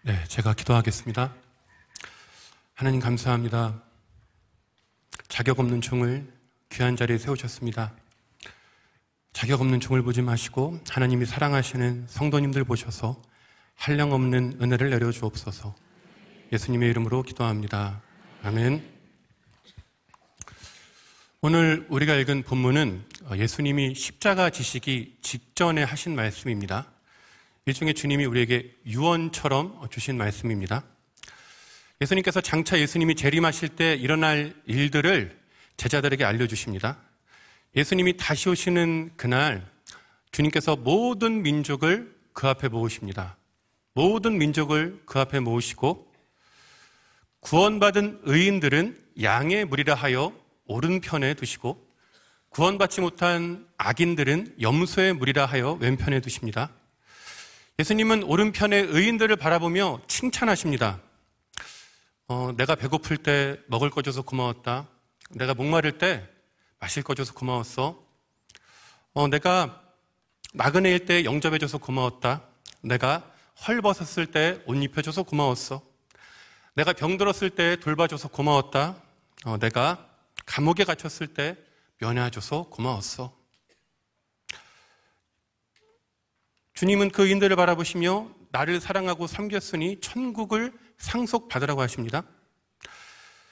네, 제가 기도하겠습니다. 하나님 감사합니다. 자격 없는 종을 귀한 자리에 세우셨습니다. 자격 없는 종을 보지 마시고 하나님이 사랑하시는 성도님들 보셔서 한량없는 은혜를 내려주옵소서. 예수님의 이름으로 기도합니다. 아멘. 오늘 우리가 읽은 본문은 예수님이 십자가 지시기 직전에 하신 말씀입니다. 일종의 주님이 우리에게 유언처럼 주신 말씀입니다. 예수님께서 장차 예수님이 재림하실 때 일어날 일들을 제자들에게 알려주십니다. 예수님이 다시 오시는 그날 주님께서 모든 민족을 그 앞에 모으십니다. 모든 민족을 그 앞에 모으시고 구원받은 의인들은 양의 무리라 하여 오른편에 두시고 구원받지 못한 악인들은 염소의 무리라 하여 왼편에 두십니다. 예수님은 오른편의 의인들을 바라보며 칭찬하십니다. 내가 배고플 때 먹을 거 줘서 고마웠다. 내가 목마를 때 마실 거 줘서 고마웠어. 내가 나그네일 때 영접해줘서 고마웠다. 내가 헐벗었을 때 옷 입혀줘서 고마웠어. 내가 병들었을 때 돌봐줘서 고마웠다. 내가 감옥에 갇혔을 때 면회해줘서 고마웠어. 주님은 그 의인들을 바라보시며 나를 사랑하고 섬겼으니 천국을 상속받으라고 하십니다.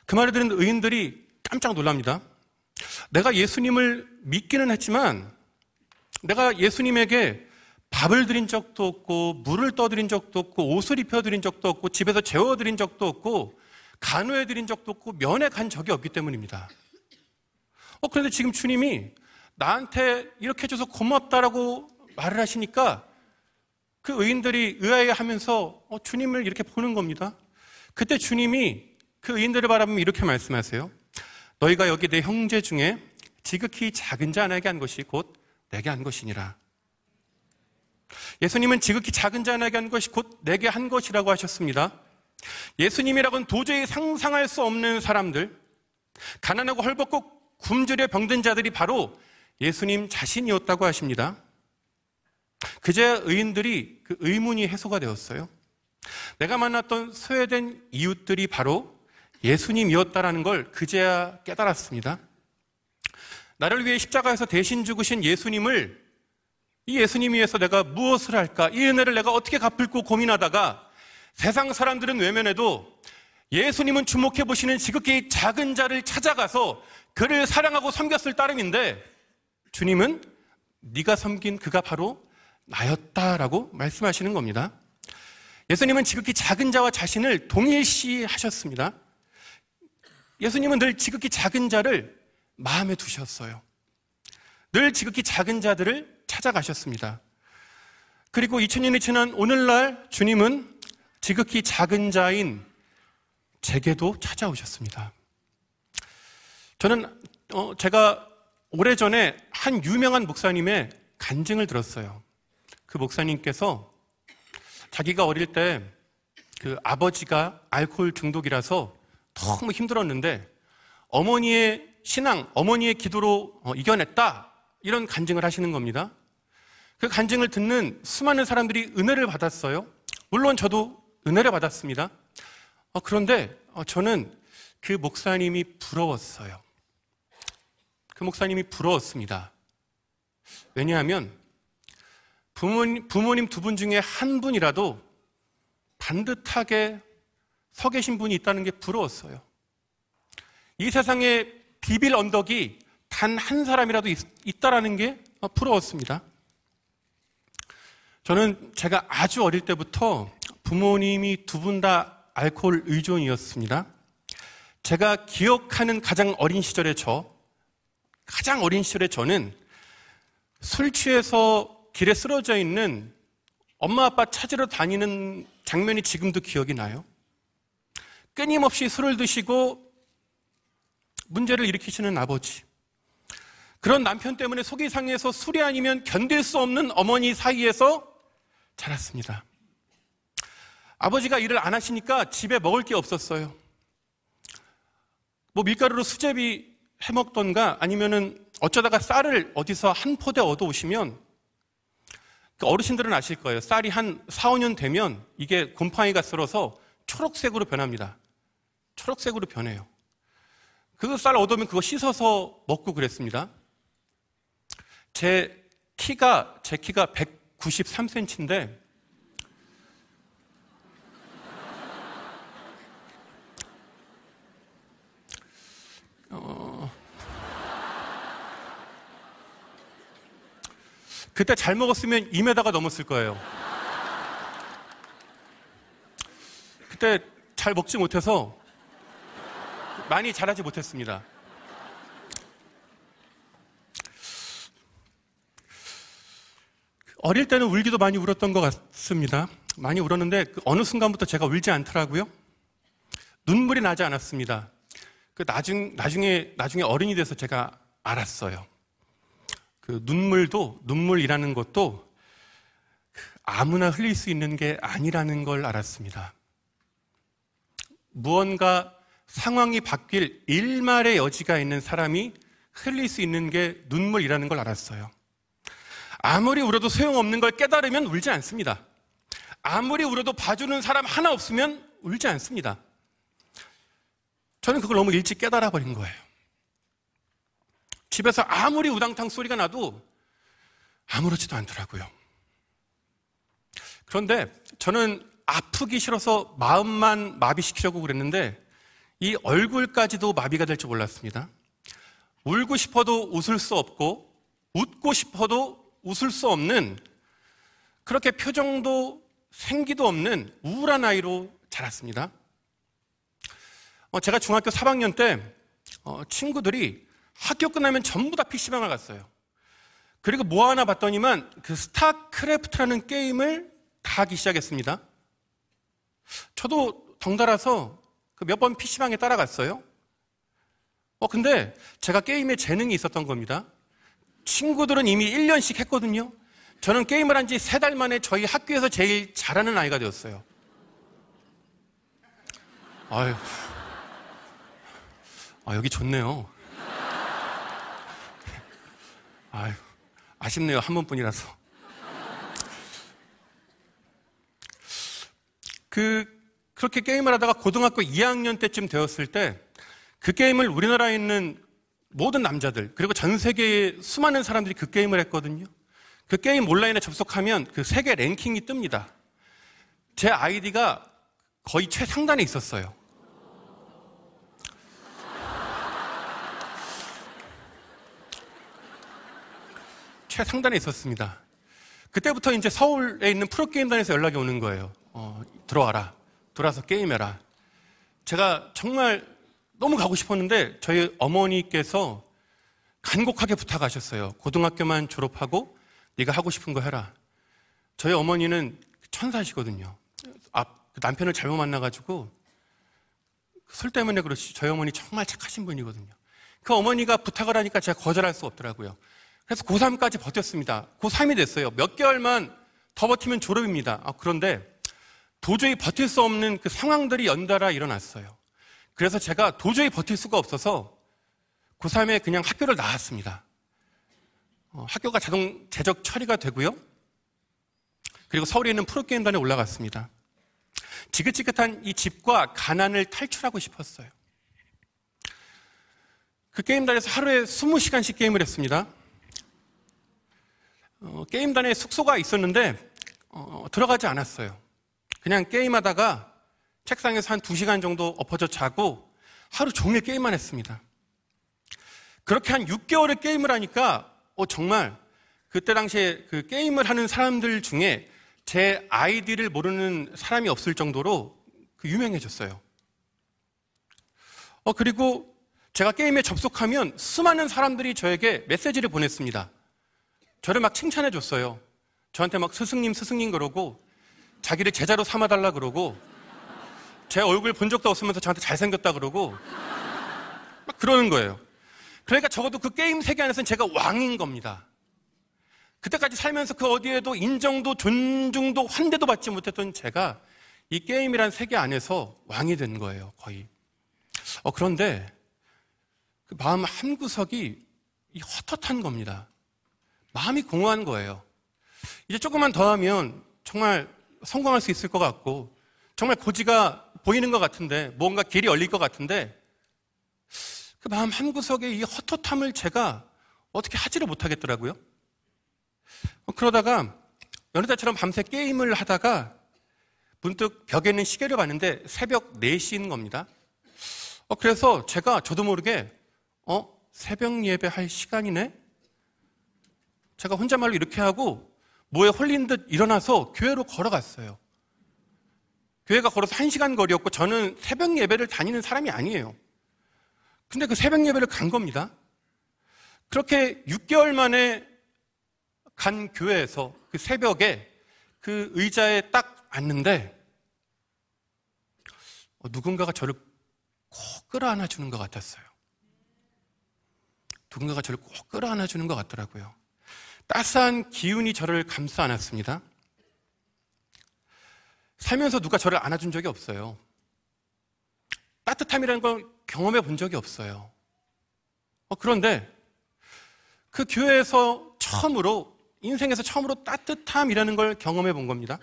그 말을 들은 의인들이 깜짝 놀랍니다. 내가 예수님을 믿기는 했지만 내가 예수님에게 밥을 드린 적도 없고 물을 떠드린 적도 없고 옷을 입혀드린 적도 없고 집에서 재워드린 적도 없고 간호해드린 적도 없고 면회 간 적이 없기 때문입니다. 그런데 지금 주님이 나한테 이렇게 해줘서 고맙다라고 말을 하시니까 그 의인들이 의아해하면서 주님을 이렇게 보는 겁니다. 그때 주님이 그 의인들을 바라보면 이렇게 말씀하세요. 너희가 여기 내 형제 중에 지극히 작은 자 하나에게 한 것이 곧 내게 한 것이니라. 예수님은 지극히 작은 자 하나에게 한 것이 곧 내게 한 것이라고 하셨습니다. 예수님이라고는 도저히 상상할 수 없는 사람들, 가난하고 헐벗고 굶주려 병든 자들이 바로 예수님 자신이었다고 하십니다. 그제야 의인들이 그 의문이 해소가 되었어요. 내가 만났던 소외된 이웃들이 바로 예수님이었다라는 걸 그제야 깨달았습니다. 나를 위해 십자가에서 대신 죽으신 예수님을, 이 예수님 위해서 내가 무엇을 할까? 이 은혜를 내가 어떻게 갚을까 고민하다가 세상 사람들은 외면해도 예수님은 주목해 보시는 지극히 작은 자를 찾아가서 그를 사랑하고 섬겼을 따름인데 주님은 네가 섬긴 그가 바로 나였다라고 말씀하시는 겁니다. 예수님은 지극히 작은 자와 자신을 동일시하셨습니다. 예수님은 늘 지극히 작은 자를 마음에 두셨어요. 늘 지극히 작은 자들을 찾아가셨습니다. 그리고 2000년이 지난 오늘날 주님은 지극히 작은 자인 제게도 찾아오셨습니다. 저는 제가 오래전에 한 유명한 목사님의 간증을 들었어요. 그 목사님께서 자기가 어릴 때 그 아버지가 알코올 중독이라서 너무 힘들었는데 어머니의 신앙, 어머니의 기도로 이겨냈다, 이런 간증을 하시는 겁니다. 그 간증을 듣는 수많은 사람들이 은혜를 받았어요. 물론 저도 은혜를 받았습니다. 그런데 저는 그 목사님이 부러웠어요. 그 목사님이 부러웠습니다. 왜냐하면 부모님 두 분 중에 한 분이라도 반듯하게 서 계신 분이 있다는 게 부러웠어요. 이 세상에 비빌 언덕이 단 한 사람이라도 있다라는 게 부러웠습니다. 저는 제가 아주 어릴 때부터 부모님이 두 분 다 알코올 의존이었습니다. 제가 기억하는 가장 어린 시절의 저는 술 취해서 길에 쓰러져 있는 엄마 아빠 찾으러 다니는 장면이 지금도 기억이 나요. 끊임없이 술을 드시고 문제를 일으키시는 아버지, 그런 남편 때문에 속이 상해서 술이 아니면 견딜 수 없는 어머니 사이에서 자랐습니다. 아버지가 일을 안 하시니까 집에 먹을 게 없었어요. 밀가루로 수제비 해먹던가 아니면은 어쩌다가 쌀을 어디서 한 포대 얻어오시면 어르신들은 아실 거예요. 쌀이 한 4, 5년 되면 이게 곰팡이가 쓸어서 초록색으로 변합니다. 초록색으로 변해요. 그 쌀 얻으면 그거 씻어서 먹고 그랬습니다. 제 키가 193cm인데 그때 잘 먹었으면 2m가 넘었을 거예요. 그때 잘 먹지 못해서 많이 자라지 못했습니다. 어릴 때는 울기도 많이 울었던 것 같습니다. 많이 울었는데 어느 순간부터 제가 울지 않더라고요. 눈물이 나지 않았습니다. 나중에 어른이 돼서 제가 알았어요. 그 눈물이라는 것도 아무나 흘릴 수 있는 게 아니라는 걸 알았습니다. 무언가 상황이 바뀔 일말의 여지가 있는 사람이 흘릴 수 있는 게 눈물이라는 걸 알았어요. 아무리 울어도 소용없는 걸 깨달으면 울지 않습니다. 아무리 울어도 봐주는 사람 하나 없으면 울지 않습니다. 저는 그걸 너무 일찍 깨달아 버린 거예요. 집에서 아무리 우당탕 소리가 나도 아무렇지도 않더라고요. 그런데 저는 아프기 싫어서 마음만 마비시키려고 그랬는데 이 얼굴까지도 마비가 될 줄 몰랐습니다. 울고 싶어도 웃을 수 없고 웃고 싶어도 웃을 수 없는, 그렇게 표정도 생기도 없는 우울한 아이로 자랐습니다. 제가 중학교 3학년 때 친구들이 학교 끝나면 전부 다 PC방을 갔어요. 그리고 뭐 하나 봤더니만 그 스타크래프트라는 게임을 다 하기 시작했습니다. 저도 덩달아서 몇 번 PC방에 따라갔어요. 근데 제가 게임에 재능이 있었던 겁니다. 친구들은 이미 1년씩 했거든요. 저는 게임을 한 지 3달 만에 저희 학교에서 제일 잘하는 아이가 되었어요. 여기 좋네요. 아쉽네요. 한 번뿐이라서. 그렇게 게임을 하다가 고등학교 2학년 때쯤 되었을 때 그 게임을 우리나라에 있는 모든 남자들, 그리고 전 세계의 수많은 사람들이 그 게임을 했거든요. 그 게임 온라인에 접속하면 그 세계 랭킹이 뜹니다. 제 아이디가 거의 최상단에 있었어요. 최상단에 있었습니다. 그때부터 이제 서울에 있는 프로게임단에서 연락이 오는 거예요. 들어와라. 들어와서 게임해라. 제가 정말 너무 가고 싶었는데 저희 어머니께서 간곡하게 부탁하셨어요. 고등학교만 졸업하고 네가 하고 싶은 거 해라. 저희 어머니는 천사시거든요. 남편을 잘못 만나가지고 술 때문에 그렇지 저희 어머니 정말 착하신 분이거든요. 그 어머니가 부탁을 하니까 제가 거절할 수 없더라고요. 그래서 고3까지 버텼습니다. 고3이 됐어요. 몇 개월만 더 버티면 졸업입니다. 그런데 도저히 버틸 수 없는 그 상황들이 연달아 일어났어요. 그래서 제가 도저히 버틸 수가 없어서 고3에 그냥 학교를 나왔습니다. 학교가 자동 재적 처리가 되고요. 그리고 서울에 있는 프로게임단에 올라갔습니다. 지긋지긋한 이 집과 가난을 탈출하고 싶었어요. 그 게임단에서 하루에 20시간씩 게임을 했습니다. 게임단에 숙소가 있었는데 들어가지 않았어요. 그냥 게임하다가 책상에서 한 2시간 정도 엎어져 자고 하루 종일 게임만 했습니다. 그렇게 한 6개월을 게임을 하니까 정말 그때 당시에 그 게임을 하는 사람들 중에 제 아이디를 모르는 사람이 없을 정도로 유명해졌어요. 그리고 제가 게임에 접속하면 수많은 사람들이 저에게 메시지를 보냈습니다. 저를 막 칭찬해 줬어요. 저한테 막 스승님 그러고 자기를 제자로 삼아달라 그러고 제 얼굴 본 적도 없으면서 저한테 잘생겼다 그러고 막 그러는 거예요. 그러니까 적어도 그 게임 세계 안에서는 제가 왕인 겁니다. 그때까지 살면서 그 어디에도 인정도 존중도 환대도 받지 못했던 제가 이 게임이란 세계 안에서 왕이 된 거예요, 거의. 그런데 그 마음 한구석이 헛헛한 겁니다. 마음이 공허한 거예요. 이제 조금만 더 하면 정말 성공할 수 있을 것 같고 정말 고지가 보이는 것 같은데 뭔가 길이 열릴 것 같은데 그 마음 한구석에 이 헛헛함을 제가 어떻게 하지를 못하겠더라고요. 그러다가 여느 때처럼 밤새 게임을 하다가 문득 벽에 있는 시계를 봤는데 새벽 4시인 겁니다. 그래서 제가 저도 모르게 새벽 예배 할 시간이네? 제가 혼잣말로 이렇게 하고 뭐에 홀린 듯 일어나서 교회로 걸어갔어요. 교회가 걸어서 1시간 거리였고 저는 새벽 예배를 다니는 사람이 아니에요. 근데 그 새벽 예배를 간 겁니다. 그렇게 6개월 만에 간 교회에서 그 새벽에 그 의자에 딱 앉는데 누군가가 저를 꼭 끌어안아주는 것 같았어요. 누군가가 저를 꼭 끌어안아주는 것 같더라고요. 따스한 기운이 저를 감싸 안았습니다. 살면서 누가 저를 안아준 적이 없어요. 따뜻함이라는 걸 경험해 본 적이 없어요. 그런데 그 교회에서 인생에서 처음으로 따뜻함이라는 걸 경험해 본 겁니다.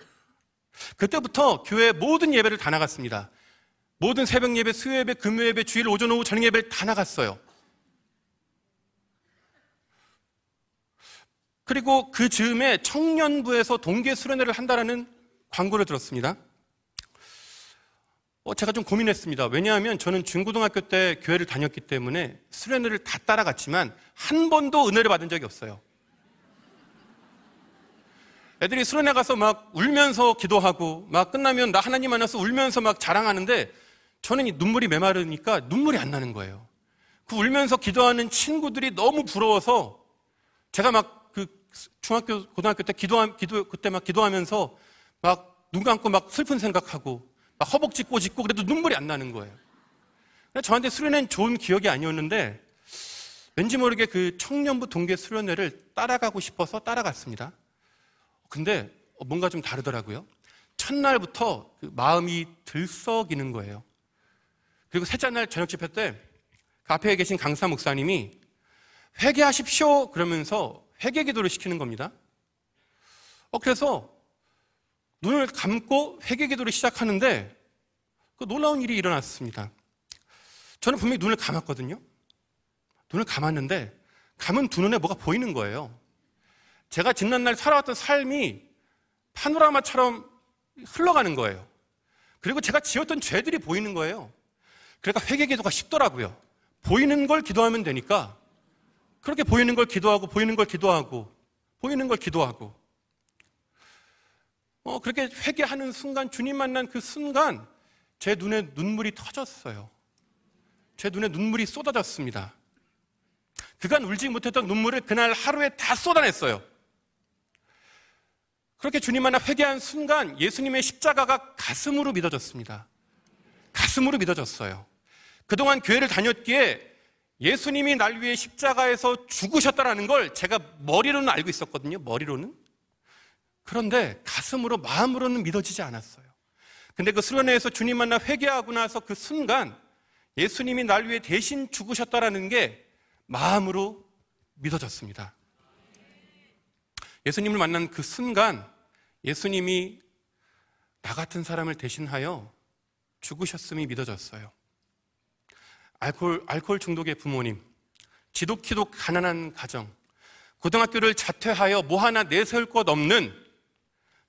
그때부터 교회 모든 예배를 다 나갔습니다. 모든 새벽 예배, 수요 예배, 금요 예배, 주일 오전 오후 저녁 예배를 다 나갔어요. 그리고 그 즈음에 청년부에서 동계 수련회를 한다라는 광고를 들었습니다. 제가 좀 고민했습니다. 왜냐하면 저는 중고등학교 때 교회를 다녔기 때문에 수련회를 다 따라갔지만 한 번도 은혜를 받은 적이 없어요. 애들이 수련회 가서 막 울면서 기도하고 막 끝나면 나 하나님 만나서 울면서 막 자랑하는데 저는 이 눈물이 메마르니까 눈물이 안 나는 거예요. 그 울면서 기도하는 친구들이 너무 부러워서 제가 막 그 중학교, 고등학교 때 그때 막 기도하면서 막 눈 감고 막 슬픈 생각하고 막 허벅지 꼬집고 그래도 눈물이 안 나는 거예요. 저한테 수련회는 좋은 기억이 아니었는데 왠지 모르게 그 청년부 동계 수련회를 따라가고 싶어서 따라갔습니다. 근데 뭔가 좀 다르더라고요. 첫날부터 그 마음이 들썩이는 거예요. 그리고 셋째 날 저녁 집회 때 그 앞에 계신 강사 목사님이 회개하십시오 그러면서 회개 기도를 시키는 겁니다. 그래서 눈을 감고 회개 기도를 시작하는데 그 놀라운 일이 일어났습니다. 저는 분명히 눈을 감았거든요. 눈을 감았는데 감은 두 눈에 뭐가 보이는 거예요. 제가 지난날 살아왔던 삶이 파노라마처럼 흘러가는 거예요. 그리고 제가 지었던 죄들이 보이는 거예요. 그러니까 회개 기도가 쉽더라고요. 보이는 걸 기도하면 되니까 그렇게 보이는 걸 기도하고 보이는 걸 기도하고 보이는 걸 기도하고 그렇게 회개하는 순간, 주님 만난 그 순간 제 눈에 눈물이 터졌어요. 제 눈에 눈물이 쏟아졌습니다. 그간 울지 못했던 눈물을 그날 하루에 다 쏟아냈어요. 그렇게 주님 만나 회개한 순간 예수님의 십자가가 가슴으로 믿어졌습니다. 가슴으로 믿어졌어요. 그동안 교회를 다녔기에 예수님이 날 위해 십자가에서 죽으셨다는 걸 제가 머리로는 알고 있었거든요. 머리로는. 그런데 가슴으로, 마음으로는 믿어지지 않았어요. 근데 그 수련회에서 주님 만나 회개하고 나서 그 순간 예수님이 날 위해 대신 죽으셨다는 게 마음으로 믿어졌습니다. 예수님을 만난 그 순간 예수님이 나 같은 사람을 대신하여 죽으셨음이 믿어졌어요. 알코올 중독의 부모님, 지독히도 가난한 가정, 고등학교를 자퇴하여 뭐 하나 내세울 것 없는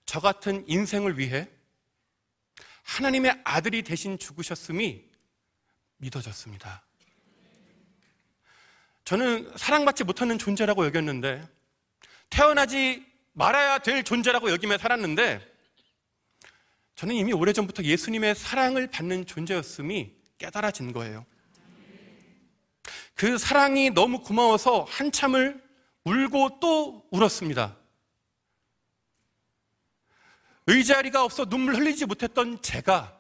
저 같은 인생을 위해 하나님의 아들이 대신 죽으셨음이 믿어졌습니다. 저는 사랑받지 못하는 존재라고 여겼는데, 태어나지 말아야 될 존재라고 여기며 살았는데, 저는 이미 오래전부터 예수님의 사랑을 받는 존재였음이 깨달아진 거예요. 그 사랑이 너무 고마워서 한참을 울고 또 울었습니다. 의자리가 없어 눈물 흘리지 못했던 제가,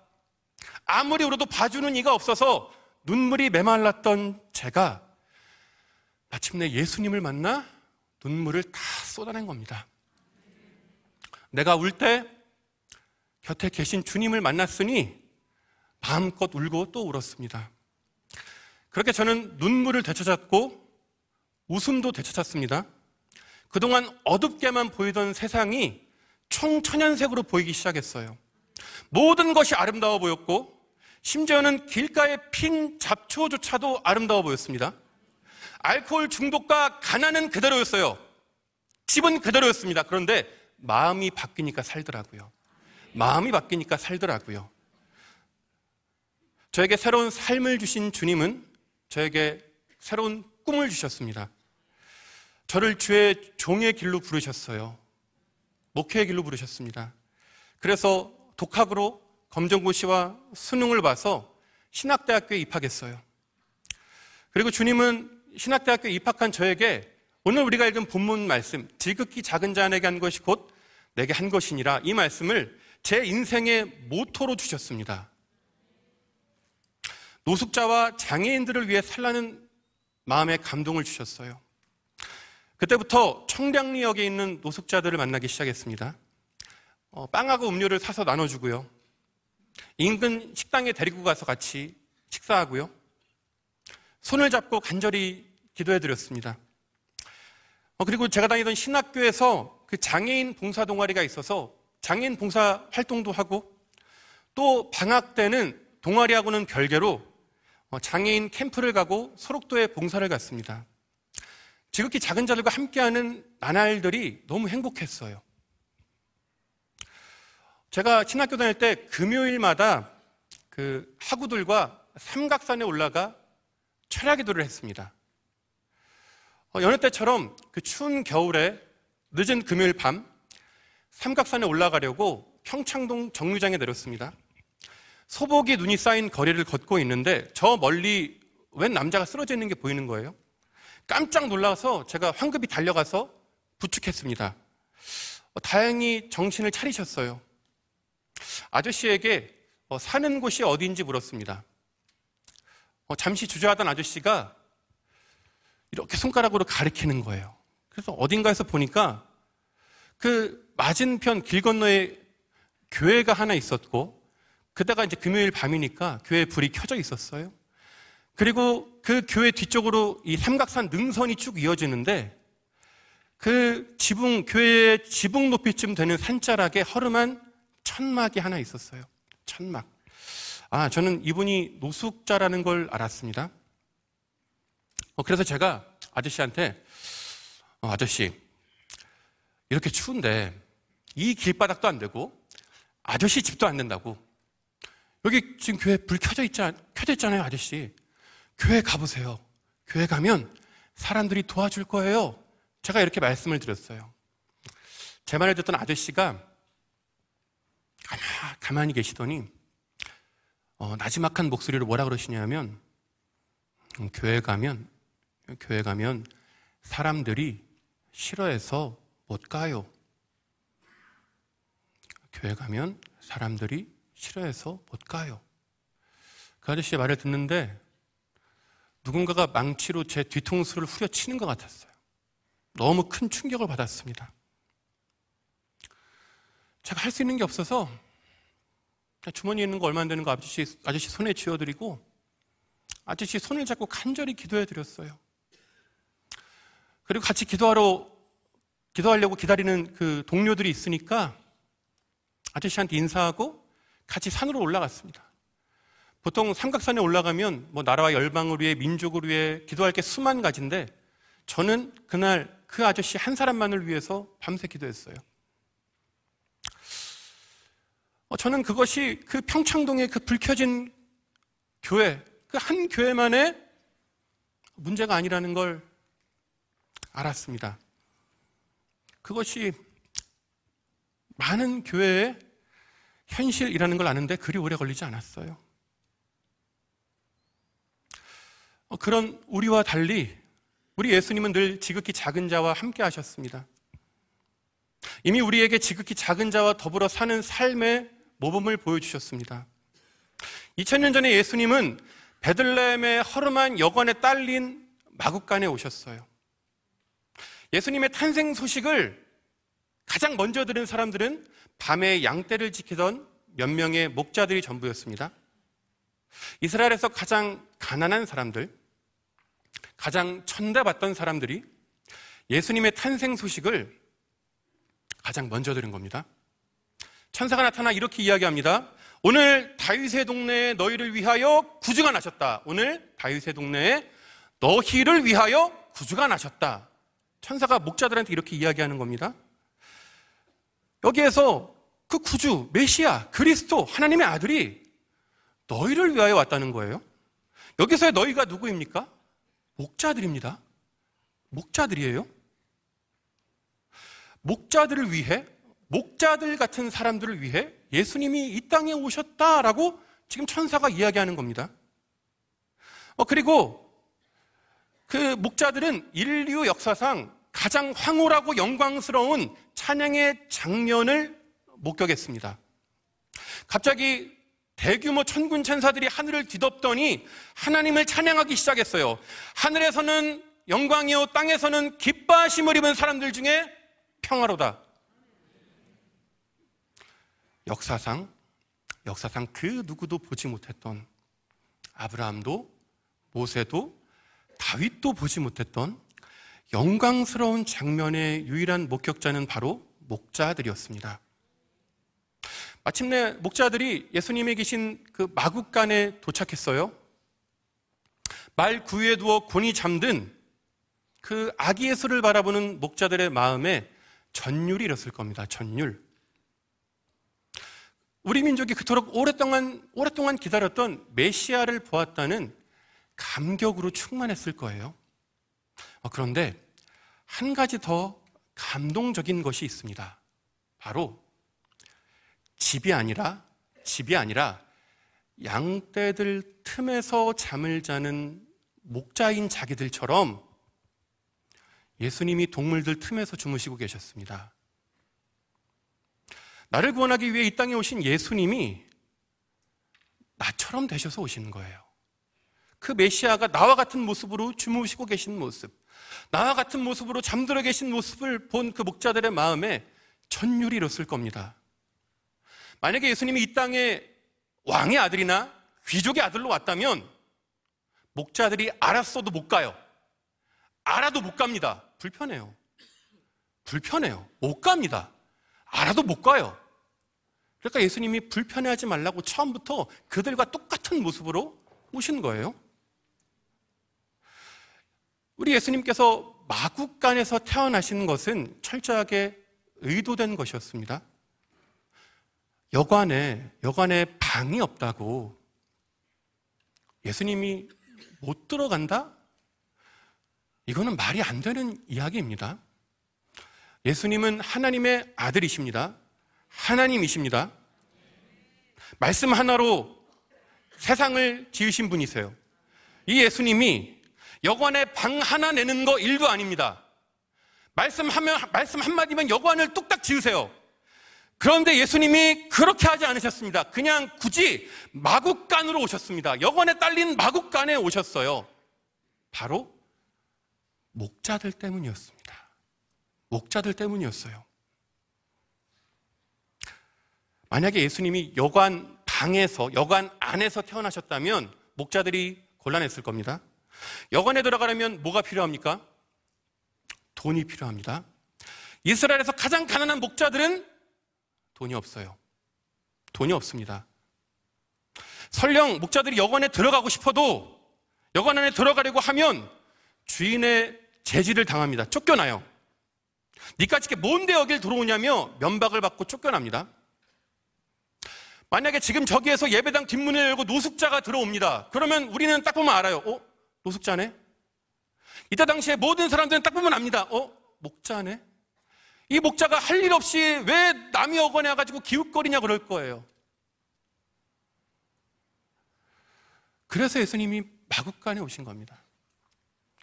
아무리 울어도 봐주는 이가 없어서 눈물이 메말랐던 제가 마침내 예수님을 만나 눈물을 다 쏟아낸 겁니다. 내가 울 때 곁에 계신 주님을 만났으니 마음껏 울고 또 울었습니다. 그렇게 저는 눈물을 되찾았고 웃음도 되찾았습니다. 그동안 어둡게만 보이던 세상이 총천연색으로 보이기 시작했어요. 모든 것이 아름다워 보였고 심지어는 길가에 핀 잡초조차도 아름다워 보였습니다. 알코올 중독과 가난은 그대로였어요. 집은 그대로였습니다. 그런데 마음이 바뀌니까 살더라고요. 마음이 바뀌니까 살더라고요. 저에게 새로운 삶을 주신 주님은 저에게 새로운 꿈을 주셨습니다. 저를 주의 종의 길로 부르셨어요. 목회의 길로 부르셨습니다. 그래서 독학으로 검정고시와 수능을 봐서 신학대학교에 입학했어요. 그리고 주님은 신학대학교에 입학한 저에게 오늘 우리가 읽은 본문 말씀, 지극히 작은 자에게 한 것이 곧 내게 한 것이니라, 이 말씀을 제 인생의 모토로 주셨습니다. 노숙자와 장애인들을 위해 살라는 마음에 감동을 주셨어요. 그때부터 청량리역에 있는 노숙자들을 만나기 시작했습니다. 빵하고 음료를 사서 나눠주고요. 인근 식당에 데리고 가서 같이 식사하고요. 손을 잡고 간절히 기도해드렸습니다. 그리고 제가 다니던 신학교에서 그 장애인 봉사 동아리가 있어서 장애인 봉사 활동도 하고, 또 방학 때는 동아리하고는 별개로 장애인 캠프를 가고 소록도에 봉사를 갔습니다. 지극히 작은 자들과 함께하는 나날들이 너무 행복했어요. 제가 신학교 다닐 때 금요일마다 그 학우들과 삼각산에 올라가 철야기도를 했습니다. 여느 때처럼 그 추운 겨울에 늦은 금요일 밤 삼각산에 올라가려고 평창동 정류장에 내렸습니다. 소복이 눈이 쌓인 거리를 걷고 있는데 저 멀리 웬 남자가 쓰러져 있는 게 보이는 거예요. 깜짝 놀라서 제가 황급히 달려가서 부축했습니다. 다행히 정신을 차리셨어요. 아저씨에게 사는 곳이 어디인지 물었습니다. 잠시 주저하던 아저씨가 이렇게 손가락으로 가리키는 거예요. 그래서 어딘가에서 보니까 그 맞은편 길 건너에 교회가 하나 있었고, 그때가 이제 금요일 밤이니까 교회 불이 켜져 있었어요. 그리고 그 교회 뒤쪽으로 이 삼각산 능선이 쭉 이어지는데, 그 교회의 지붕 높이쯤 되는 산자락에 허름한 천막이 하나 있었어요. 천막. 저는 이분이 노숙자라는 걸 알았습니다. 그래서 제가 아저씨한테 아저씨, 이렇게 추운데 이 길바닥도 안 되고 아저씨 집도 안 된다고, 여기 지금 교회 불 켜져 있잖아요. 아저씨, 교회 가보세요. 교회 가면 사람들이 도와줄 거예요. 제가 이렇게 말씀을 드렸어요. 제 말을 듣던 아저씨가 가만히 계시더니 나지막한 목소리로 뭐라 그러시냐면, 교회 가면 사람들이 싫어해서 못 가요. 교회 가면 사람들이 싫어해서 못 가요. 그 아저씨의 말을 듣는데 누군가가 망치로 제 뒤통수를 후려치는 것 같았어요. 너무 큰 충격을 받았습니다. 제가 할 수 있는 게 없어서 주머니에 있는 거 얼마 안 되는 거 아저씨 손에 쥐어드리고 아저씨 손을 잡고 간절히 기도해드렸어요. 그리고 같이 기도하려고 기다리는 그 동료들이 있으니까 아저씨한테 인사하고 같이 산으로 올라갔습니다. 보통 삼각산에 올라가면 나라와 열방을 위해, 민족을 위해 기도할 게 수만 가지인데 저는 그날 그 아저씨 한 사람만을 위해서 밤새 기도했어요. 저는 그것이 그 평창동의 그 불 켜진 교회, 그 한 교회만의 문제가 아니라는 걸 알았습니다. 그것이 많은 교회의 현실이라는 걸 아는데 그리 오래 걸리지 않았어요. 그런 우리와 달리 우리 예수님은 늘 지극히 작은 자와 함께 하셨습니다. 이미 우리에게 지극히 작은 자와 더불어 사는 삶의 모범을 보여주셨습니다. 2000년 전에 예수님은 베들레헴의 허름한 여관에 딸린 마구간에 오셨어요. 예수님의 탄생 소식을 가장 먼저 들은 사람들은 밤에 양떼를 지키던 몇 명의 목자들이 전부였습니다. 이스라엘에서 가장 가난한 사람들, 가장 천대받던 사람들이 예수님의 탄생 소식을 가장 먼저 들은 겁니다. 천사가 나타나 이렇게 이야기합니다. 오늘 다윗의 동네에 너희를 위하여 구주가 나셨다. 오늘 다윗의 동네에 너희를 위하여 구주가 나셨다. 천사가 목자들한테 이렇게 이야기하는 겁니다. 여기에서 그 구주, 메시아, 그리스도, 하나님의 아들이 너희를 위하여 왔다는 거예요. 여기서의 너희가 누구입니까? 목자들입니다. 목자들이에요. 목자들을 위해, 목자들 같은 사람들을 위해 예수님이 이 땅에 오셨다라고 지금 천사가 이야기하는 겁니다. 그리고 그 목자들은 인류 역사상 가장 황홀하고 영광스러운 찬양의 장면을 목격했습니다. 갑자기 대규모 천군 천사들이 하늘을 뒤덮더니 하나님을 찬양하기 시작했어요. 하늘에서는 영광이요 땅에서는 기뻐하심을 입은 사람들 중에 평화로다. 역사상 그 누구도 보지 못했던, 아브라함도 모세도 다윗도 보지 못했던 영광스러운 장면의 유일한 목격자는 바로 목자들이었습니다. 마침내 목자들이 예수님이 계신 그 마국간에 도착했어요. 말 구유에 두어 곤히 잠든 그 아기 예수를 바라보는 목자들의 마음에 전율이 일었을 겁니다. 전율. 우리 민족이 그토록 오랫동안 기다렸던 메시아를 보았다는 감격으로 충만했을 거예요. 그런데 한 가지 더 감동적인 것이 있습니다. 바로 집이 아니라 양떼들 틈에서 잠을 자는 목자인 자기들처럼 예수님이 동물들 틈에서 주무시고 계셨습니다. 나를 구원하기 위해 이 땅에 오신 예수님이 나처럼 되셔서 오시는 거예요. 그 메시아가 나와 같은 모습으로 주무시고 계신 모습, 나와 같은 모습으로 잠들어 계신 모습을 본 그 목자들의 마음에 전율이 일었을 겁니다. 만약에 예수님이 이 땅에 왕의 아들이나 귀족의 아들로 왔다면 목자들이 알았어도 못 가요. 알아도 못 갑니다. 불편해요. 못 갑니다. 알아도 못 가요. 그러니까 예수님이 불편해하지 말라고 처음부터 그들과 똑같은 모습으로 오신 거예요. 우리 예수님께서 마국간에서 태어나신 것은 철저하게 의도된 것이었습니다. 여관에 방이 없다고 예수님이 못 들어간다? 이거는 말이 안 되는 이야기입니다. 예수님은 하나님의 아들이십니다. 하나님이십니다. 말씀 하나로 세상을 지으신 분이세요. 이 예수님이 여관에 방 하나 내는 거 일도 아닙니다. 말씀 한마디면 여관을 뚝딱 지으세요. 그런데 예수님이 그렇게 하지 않으셨습니다. 그냥 굳이 마국간으로 오셨습니다. 여관에 딸린 마국간에 오셨어요. 바로 목자들 때문이었습니다. 목자들 때문이었어요. 만약에 예수님이 여관 안에서 태어나셨다면 목자들이 곤란했을 겁니다. 여관에 들어가려면 뭐가 필요합니까? 돈이 필요합니다. 이스라엘에서 가장 가난한 목자들은 돈이 없어요. 돈이 없습니다. 설령 목자들이 여관에 들어가고 싶어도 여관 안에 들어가려고 하면 주인의 제지를 당합니다. 쫓겨나요. 니까짓게 뭔데 여길 들어오냐며 면박을 받고 쫓겨납니다. 만약에 지금 저기에서 예배당 뒷문을 열고 노숙자가 들어옵니다. 그러면 우리는 딱 보면 알아요. 노숙자네? 이때 당시에 모든 사람들은 딱 보면 압니다. 목자네? 이 목자가 할 일 없이 왜 남의 여관에 와가지고 기웃거리냐 그럴 거예요. 그래서 예수님이 마국간에 오신 겁니다.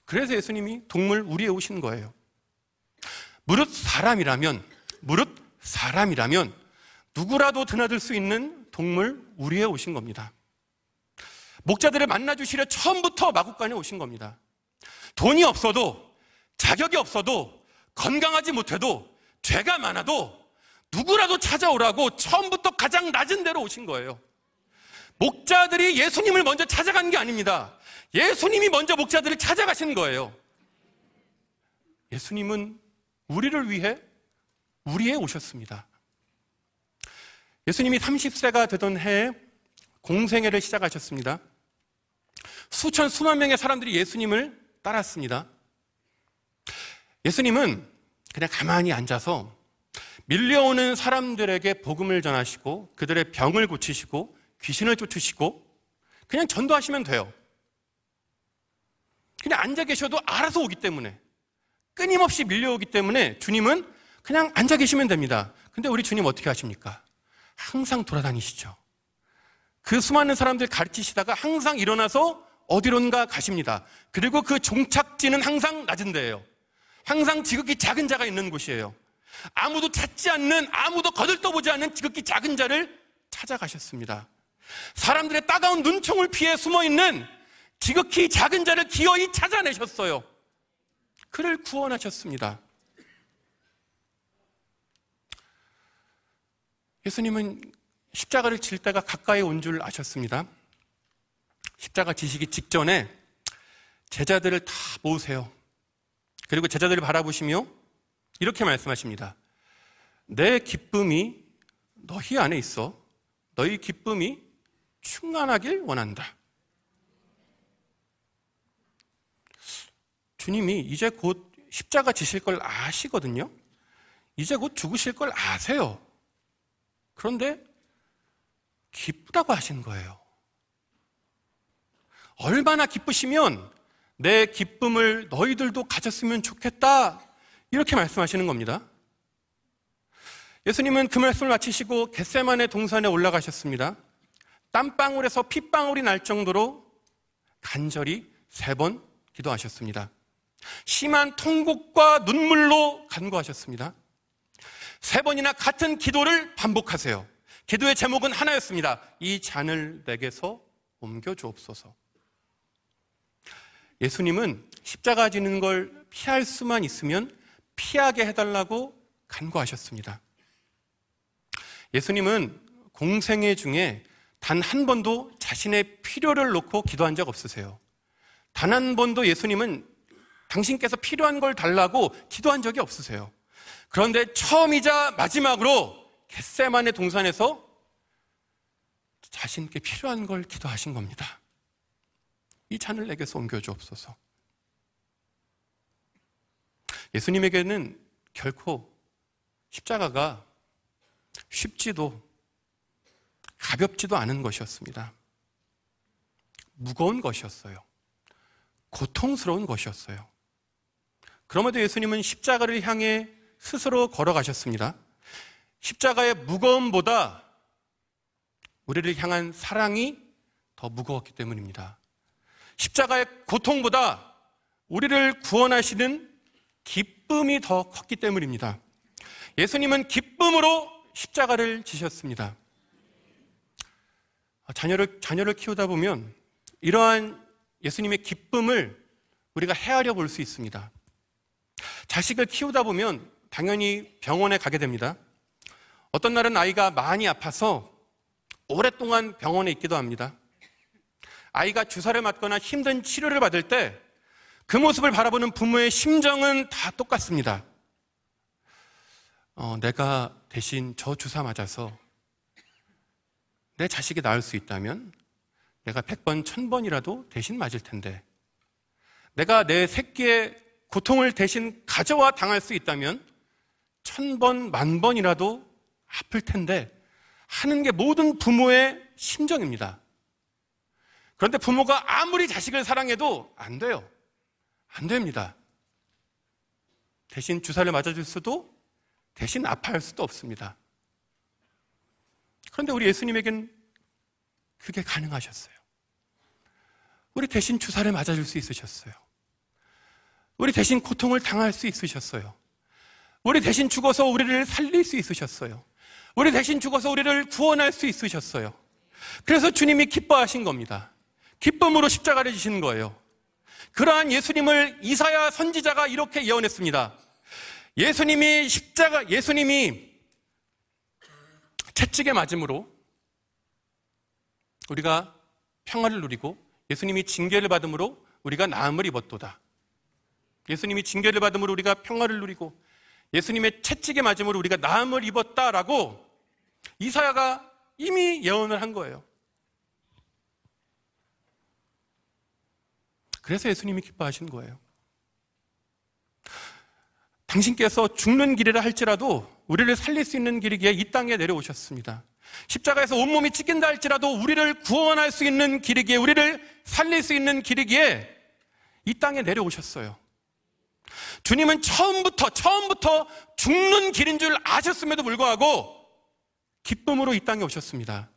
그래서 예수님이 동물 우리에 오신 거예요. 무릇 사람이라면 누구라도 드나들 수 있는 동물 우리에 오신 겁니다. 목자들을 만나주시려 처음부터 마국간에 오신 겁니다. 돈이 없어도, 자격이 없어도, 건강하지 못해도, 죄가 많아도 누구라도 찾아오라고 처음부터 가장 낮은 데로 오신 거예요. 목자들이 예수님을 먼저 찾아간 게 아닙니다. 예수님이 먼저 목자들을 찾아가신 거예요. 예수님은 우리를 위해 우리에 오셨습니다. 예수님이 30세가 되던 해에 공생애를 시작하셨습니다. 수만 명의 사람들이 예수님을 따랐습니다. 예수님은 그냥 가만히 앉아서 밀려오는 사람들에게 복음을 전하시고 그들의 병을 고치시고 귀신을 쫓으시고 그냥 전도하시면 돼요. 그냥 앉아 계셔도 알아서 오기 때문에, 끊임없이 밀려오기 때문에 주님은 그냥 앉아 계시면 됩니다. 근데 우리 주님 어떻게 하십니까? 항상 돌아다니시죠. 그 수많은 사람들 가르치시다가 항상 일어나서 어디론가 가십니다. 그리고 그 종착지는 항상 낮은 데예요. 항상 지극히 작은 자가 있는 곳이에요. 아무도 찾지 않는, 아무도 거들떠보지 않는 지극히 작은 자를 찾아가셨습니다. 사람들의 따가운 눈총을 피해 숨어있는 지극히 작은 자를 기어이 찾아내셨어요. 그를 구원하셨습니다. 예수님은 십자가를 질 때가 가까이 온 줄 아셨습니다. 십자가 지시기 직전에 제자들을 다 모으세요. 그리고 제자들을 바라보시며 이렇게 말씀하십니다. 내 기쁨이 너희 안에 있어 너희 기쁨이 충만하길 원한다. 주님이 이제 곧 십자가 지실 걸 아시거든요. 이제 곧 죽으실 걸 아세요. 그런데 기쁘다고 하신 거예요. 얼마나 기쁘시면 내 기쁨을 너희들도 가졌으면 좋겠다, 이렇게 말씀하시는 겁니다. 예수님은 그 말씀을 마치시고 겟세마네 동산에 올라가셨습니다. 땀방울에서 핏방울이 날 정도로 간절히 3번 기도하셨습니다. 심한 통곡과 눈물로 간구하셨습니다. 3번이나 같은 기도를 반복하세요. 기도의 제목은 하나였습니다. 이 잔을 내게서 옮겨 주옵소서. 예수님은 십자가 지는 걸 피할 수만 있으면 피하게 해달라고 간구하셨습니다. 예수님은 공생애 중에 단 한 번도 자신의 필요를 놓고 기도한 적 없으세요. 단 한 번도 예수님은 당신께서 필요한 걸 달라고 기도한 적이 없으세요. 그런데 처음이자 마지막으로 겟세마네 동산에서 자신께 필요한 걸 기도하신 겁니다. 이 잔을 내게서 옮겨주옵소서. 예수님에게는 결코 십자가가 쉽지도 가볍지도 않은 것이었습니다. 무거운 것이었어요. 고통스러운 것이었어요. 그럼에도 예수님은 십자가를 향해 스스로 걸어가셨습니다. 십자가의 무거움보다 우리를 향한 사랑이 더 무거웠기 때문입니다. 십자가의 고통보다 우리를 구원하시는 기쁨이 더 컸기 때문입니다. 예수님은 기쁨으로 십자가를 지셨습니다. 자녀를 키우다 보면 이러한 예수님의 기쁨을 우리가 헤아려 볼 수 있습니다. 자식을 키우다 보면 당연히 병원에 가게 됩니다. 어떤 날은 아이가 많이 아파서 오랫동안 병원에 있기도 합니다. 아이가 주사를 맞거나 힘든 치료를 받을 때 그 모습을 바라보는 부모의 심정은 다 똑같습니다. 내가 대신 저 주사 맞아서 내 자식이 나을 수 있다면 내가 100번, 1000번이라도 대신 맞을 텐데, 내가 내 새끼의 고통을 대신 가져와 당할 수 있다면 1000번, 10,000번이라도 아플 텐데 하는 게 모든 부모의 심정입니다. 그런데 부모가 아무리 자식을 사랑해도 안 돼요. 안 됩니다. 대신 주사를 맞아줄 수도, 대신 아파할 수도 없습니다. 그런데 우리 예수님에겐 그게 가능하셨어요. 우리 대신 주사를 맞아줄 수 있으셨어요. 우리 대신 고통을 당할 수 있으셨어요. 우리 대신 죽어서 우리를 살릴 수 있으셨어요. 우리 대신 죽어서 우리를 구원할 수 있으셨어요. 그래서 주님이 기뻐하신 겁니다. 기쁨으로 십자가를 지신 거예요. 그러한 예수님을 이사야 선지자가 이렇게 예언했습니다. 예수님이 채찍에 맞음으로 우리가 평화를 누리고 예수님이 징계를 받음으로 우리가 나음을 입었도다. 예수님이 징계를 받음으로 우리가 평화를 누리고 예수님의 채찍에 맞음으로 우리가 나음을 입었다라고 이사야가 이미 예언을 한 거예요. 그래서 예수님이 기뻐하신 거예요. 당신께서 죽는 길이라 할지라도 우리를 살릴 수 있는 길이기에 이 땅에 내려오셨습니다. 십자가에서 온몸이 찢긴다 할지라도 우리를 구원할 수 있는 길이기에, 우리를 살릴 수 있는 길이기에 이 땅에 내려오셨어요. 주님은 처음부터 죽는 길인 줄 아셨음에도 불구하고 기쁨으로 이 땅에 오셨습니다.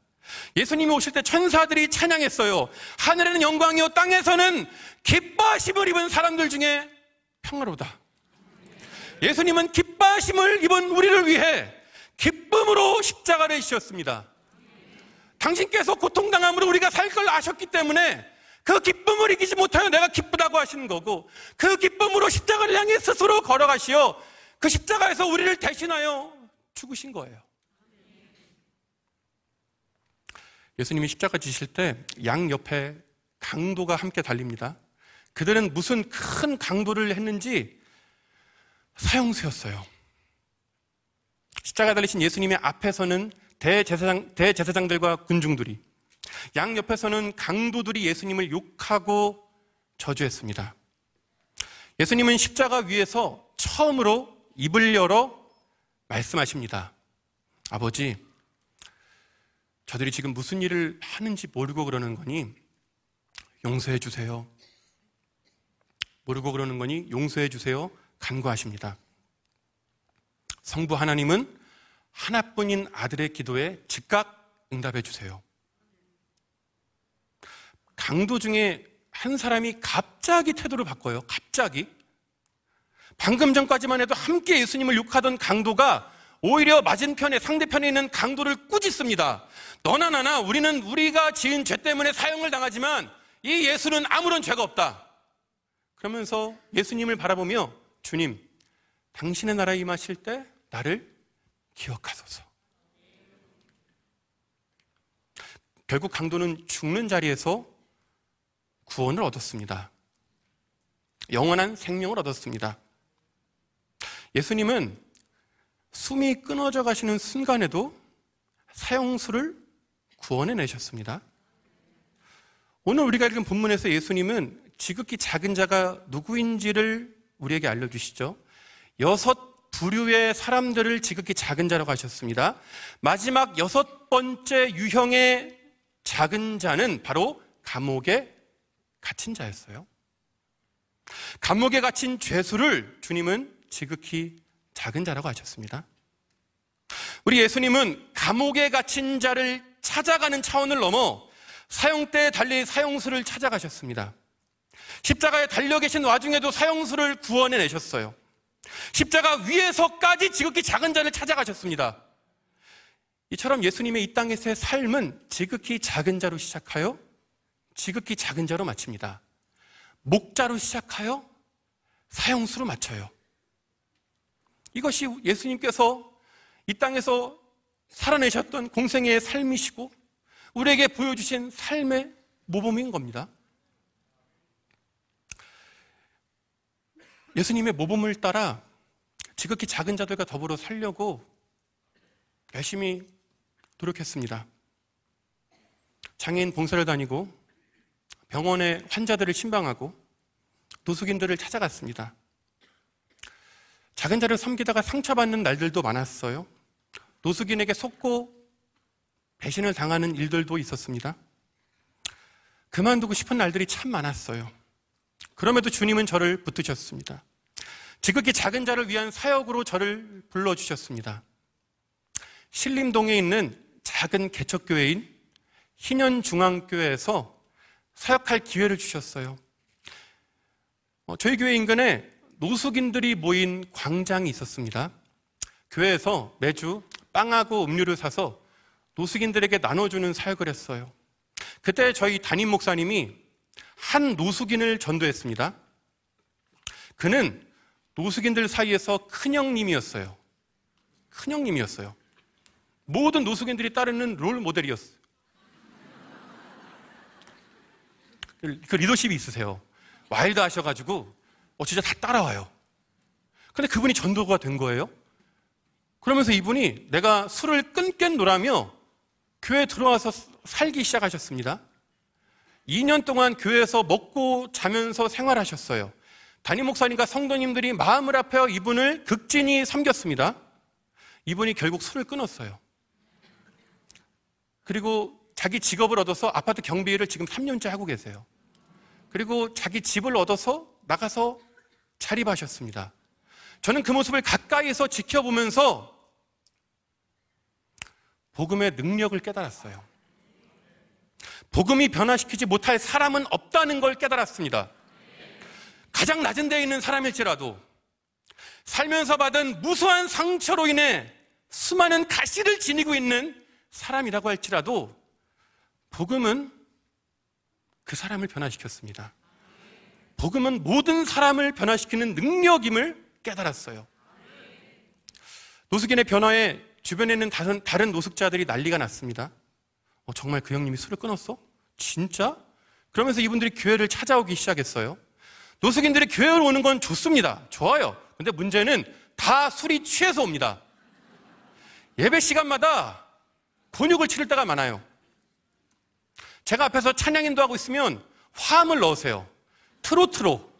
예수님이 오실 때 천사들이 찬양했어요. 하늘에는 영광이요 땅에서는 기뻐하심을 입은 사람들 중에 평화로다. 예수님은 기뻐하심을 입은 우리를 위해 기쁨으로 십자가를 지셨습니다. 당신께서 고통당함으로 우리가 살 걸 아셨기 때문에 그 기쁨을 이기지 못하여 내가 기쁘다고 하시는 거고, 그 기쁨으로 십자가를 향해 스스로 걸어가시어 그 십자가에서 우리를 대신하여 죽으신 거예요. 예수님이 십자가 지실 때 양옆에 강도가 함께 달립니다. 그들은 무슨 큰 강도를 했는지 사형수였어요. 십자가에 달리신 예수님의 앞에서는 대제사장들과 군중들이, 양옆에서는 강도들이 예수님을 욕하고 저주했습니다. 예수님은 십자가 위에서 처음으로 입을 열어 말씀하십니다. 아버지, 저들이 지금 무슨 일을 하는지 모르고 그러는 거니 용서해 주세요. 모르고 그러는 거니 용서해 주세요. 간구하십니다. 성부 하나님은 하나뿐인 아들의 기도에 즉각 응답해 주세요. 강도 중에 한 사람이 갑자기 태도를 바꿔요. 갑자기. 방금 전까지만 해도 함께 예수님을 욕하던 강도가 오히려 맞은편에, 상대편에 있는 강도를 꾸짖습니다. 너나 나나 우리가 지은 죄 때문에 사형을 당하지만 이 예수는 아무런 죄가 없다. 그러면서 예수님을 바라보며, 주님, 당신의 나라에 임하실 때 나를 기억하소서. 결국 강도는 죽는 자리에서 구원을 얻었습니다. 영원한 생명을 얻었습니다. 예수님은 숨이 끊어져 가시는 순간에도 사형수를 구원해내셨습니다. 오늘 우리가 읽은 본문에서 예수님은 지극히 작은 자가 누구인지를 우리에게 알려주시죠. 6 부류의 사람들을 지극히 작은 자라고 하셨습니다. 마지막 6번째 유형의 작은 자는 바로 감옥에 갇힌 자였어요. 감옥에 갇힌 죄수를 주님은 지극히 작은 자라고 하셨습니다. 우리 예수님은 감옥에 갇힌 자를 찾아가는 차원을 넘어 사형대에 달린 사형수를 찾아가셨습니다. 십자가에 달려 계신 와중에도 사형수를 구원해내셨어요. 십자가 위에서까지 지극히 작은 자를 찾아가셨습니다. 이처럼 예수님의 이 땅에서의 삶은 지극히 작은 자로 시작하여 지극히 작은 자로 마칩니다. 목자로 시작하여 사형수로 마쳐요. 이것이 예수님께서 이 땅에서 살아내셨던 공생애의 삶이시고 우리에게 보여주신 삶의 모범인 겁니다. 예수님의 모범을 따라 지극히 작은 자들과 더불어 살려고 열심히 노력했습니다. 장애인 봉사를 다니고 병원에 환자들을 신방하고 노숙인들을 찾아갔습니다. 작은 자를 섬기다가 상처받는 날들도 많았어요. 노숙인에게 속고 배신을 당하는 일들도 있었습니다. 그만두고 싶은 날들이 참 많았어요. 그럼에도 주님은 저를 붙드셨습니다. 지극히 작은 자를 위한 사역으로 저를 불러주셨습니다. 신림동에 있는 작은 개척교회인 희년중앙교회에서 사역할 기회를 주셨어요. 저희 교회 인근에 노숙인들이 모인 광장이 있었습니다. 교회에서 매주 빵하고 음료를 사서 노숙인들에게 나눠주는 사역을 했어요. 그때 저희 담임 목사님이 한 노숙인을 전도했습니다. 그는 노숙인들 사이에서 큰형님이었어요. 큰형님이었어요. 모든 노숙인들이 따르는 롤 모델이었어요. 그 리더십이 있으세요. 와일드 하셔가지고 진짜 다 따라와요. 근데 그분이 전도가 된 거예요. 그러면서 이분이 내가 술을 끊겠노라며 교회에 들어와서 살기 시작하셨습니다. 2년 동안 교회에서 먹고 자면서 생활하셨어요. 담임 목사님과 성도님들이 마음을 아파여 이분을 극진히 섬겼습니다. 이분이 결국 술을 끊었어요. 그리고 자기 직업을 얻어서 아파트 경비를 지금 3년째 하고 계세요. 그리고 자기 집을 얻어서 나가서 자립하셨습니다. 저는 그 모습을 가까이서 지켜보면서 복음의 능력을 깨달았어요. 복음이 변화시키지 못할 사람은 없다는 걸 깨달았습니다. 가장 낮은 데에 있는 사람일지라도 살면서 받은 무수한 상처로 인해 수많은 가시를 지니고 있는 사람이라고 할지라도 복음은 그 사람을 변화시켰습니다. 복음은 모든 사람을 변화시키는 능력임을 깨달았어요. 노숙인의 변화에 주변에 있는 다른 노숙자들이 난리가 났습니다. 정말 그 형님이 술을 끊었어? 진짜? 그러면서 이분들이 교회를 찾아오기 시작했어요. 노숙인들이 교회로 오는 건 좋습니다. 좋아요. 근데 문제는 다 술이 취해서 옵니다. 예배 시간마다 곤욕을 치를 때가 많아요. 제가 앞에서 찬양 인도하고 있으면 화음을 넣으세요. 트로트로.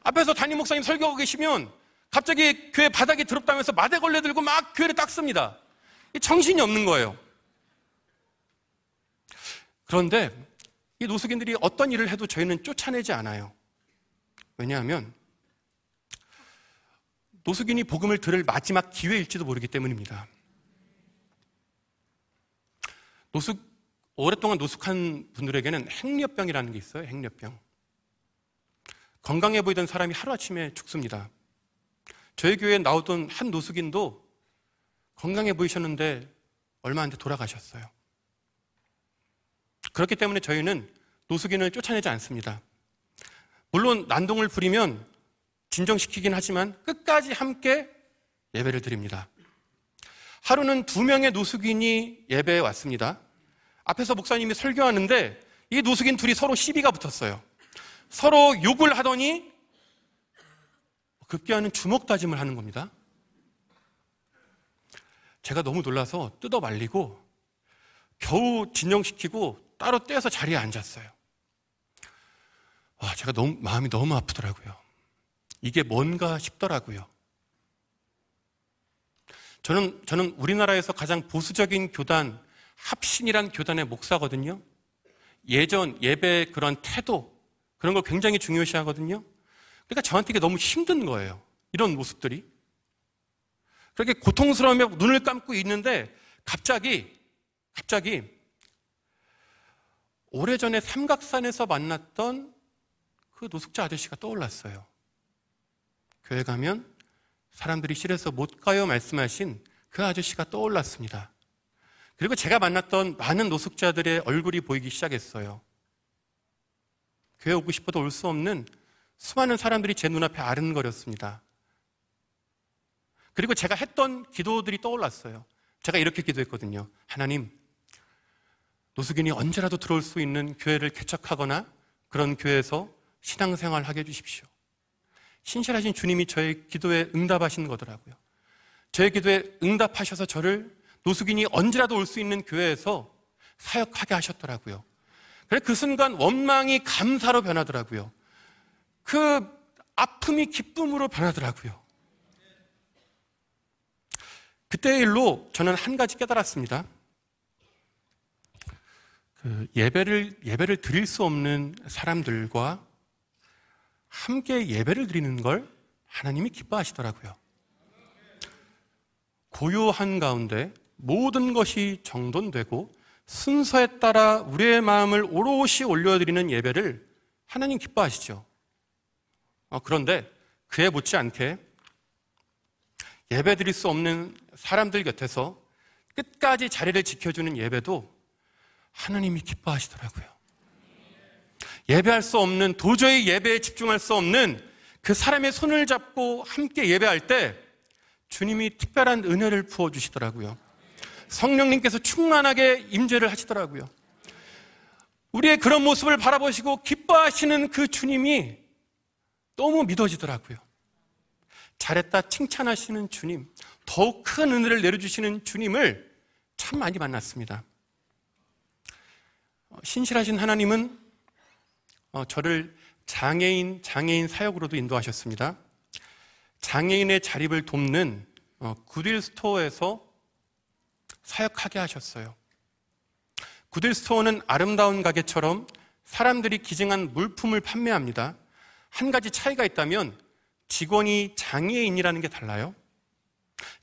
앞에서 담임 목사님 설교하고 계시면 갑자기 교회 바닥이 더럽다면서 마대걸레 들고 막 교회를 닦습니다. 정신이 없는 거예요. 그런데 이 노숙인들이 어떤 일을 해도 저희는 쫓아내지 않아요. 왜냐하면 노숙인이 복음을 들을 마지막 기회일지도 모르기 때문입니다. 오랫동안 노숙한 분들에게는 행렬병이라는 게 있어요. 행렬병. 건강해 보이던 사람이 하루아침에 죽습니다. 저희 교회에 나오던 한 노숙인도 건강해 보이셨는데 얼마 안 돼 돌아가셨어요. 그렇기 때문에 저희는 노숙인을 쫓아내지 않습니다. 물론 난동을 부리면 진정시키긴 하지만 끝까지 함께 예배를 드립니다. 하루는 2명의 노숙인이 예배에 왔습니다. 앞에서 목사님이 설교하는데 이 노숙인 둘이 서로 시비가 붙었어요. 서로 욕을 하더니 급기야는 주먹 다짐을 하는 겁니다. 제가 너무 놀라서 뜯어 말리고 겨우 진정시키고 따로 떼서 자리에 앉았어요. 제가 마음이 너무 아프더라고요. 이게 뭔가 싶더라고요. 저는 우리나라에서 가장 보수적인 교단, 합신이란 교단의 목사거든요. 예배 그런 태도, 그런 걸 굉장히 중요시 하거든요. 그러니까 저한테 이게 너무 힘든 거예요. 이런 모습들이. 그렇게 고통스러우며 눈을 감고 있는데 갑자기 오래전에 삼각산에서 만났던 그 노숙자 아저씨가 떠올랐어요. 교회 가면 사람들이 싫어서 못 가요 말씀하신 그 아저씨가 떠올랐습니다. 그리고 제가 만났던 많은 노숙자들의 얼굴이 보이기 시작했어요. 교회 오고 싶어도 올 수 없는 수많은 사람들이 제 눈앞에 아른거렸습니다. 그리고 제가 했던 기도들이 떠올랐어요. 제가 이렇게 기도했거든요. 하나님, 노숙인이 언제라도 들어올 수 있는 교회를 개척하거나 그런 교회에서 신앙생활을 하게 해주십시오. 신실하신 주님이 저의 기도에 응답하시는 거더라고요. 저의 기도에 응답하셔서 저를 노숙인이 언제라도 올 수 있는 교회에서 사역하게 하셨더라고요. 그래서 그 순간 원망이 감사로 변하더라고요. 그 아픔이 기쁨으로 변하더라고요. 그때의 일로 저는 한 가지 깨달았습니다. 예배를 드릴 수 없는 사람들과 함께 예배를 드리는 걸 하나님이 기뻐하시더라고요. 고요한 가운데 모든 것이 정돈되고 순서에 따라 우리의 마음을 오롯이 올려드리는 예배를 하나님 기뻐하시죠. 그런데 그에 못지않게 예배 드릴 수 없는 사람들 곁에서 끝까지 자리를 지켜주는 예배도 하나님이 기뻐하시더라고요. 예배할 수 없는, 도저히 예배에 집중할 수 없는 그 사람의 손을 잡고 함께 예배할 때 주님이 특별한 은혜를 부어주시더라고요. 성령님께서 충만하게 임재를 하시더라고요. 우리의 그런 모습을 바라보시고 기뻐하시는 그 주님이 너무 믿어지더라고요. 잘했다 칭찬하시는 주님, 더욱 큰 은혜를 내려주시는 주님을 참 많이 만났습니다. 신실하신 하나님은 저를 장애인 사역으로도 인도하셨습니다. 장애인의 자립을 돕는 굿윌 스토어에서 사역하게 하셨어요. 굿윌 스토어는 아름다운 가게처럼 사람들이 기증한 물품을 판매합니다. 한 가지 차이가 있다면 직원이 장애인이라는 게 달라요.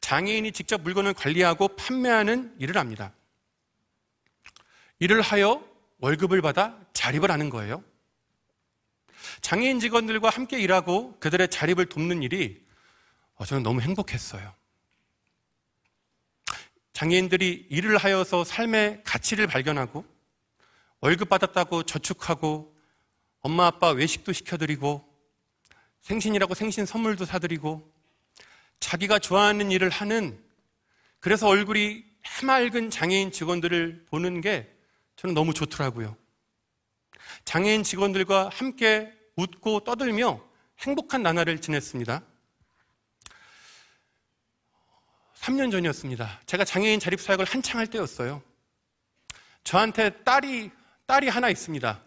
장애인이 직접 물건을 관리하고 판매하는 일을 합니다. 일을 하여 월급을 받아 자립을 하는 거예요. 장애인 직원들과 함께 일하고 그들의 자립을 돕는 일이 저는 너무 행복했어요. 장애인들이 일을 하여서 삶의 가치를 발견하고 월급 받았다고 저축하고 엄마 아빠 외식도 시켜드리고 생신이라고 생신 선물도 사드리고 자기가 좋아하는 일을 하는, 그래서 얼굴이 해맑은 장애인 직원들을 보는 게 저는 너무 좋더라고요. 장애인 직원들과 함께 웃고 떠들며 행복한 나날을 지냈습니다. 3년 전이었습니다. 제가 장애인 자립사역을 한창 할 때였어요. 저한테 딸이 하나 있습니다.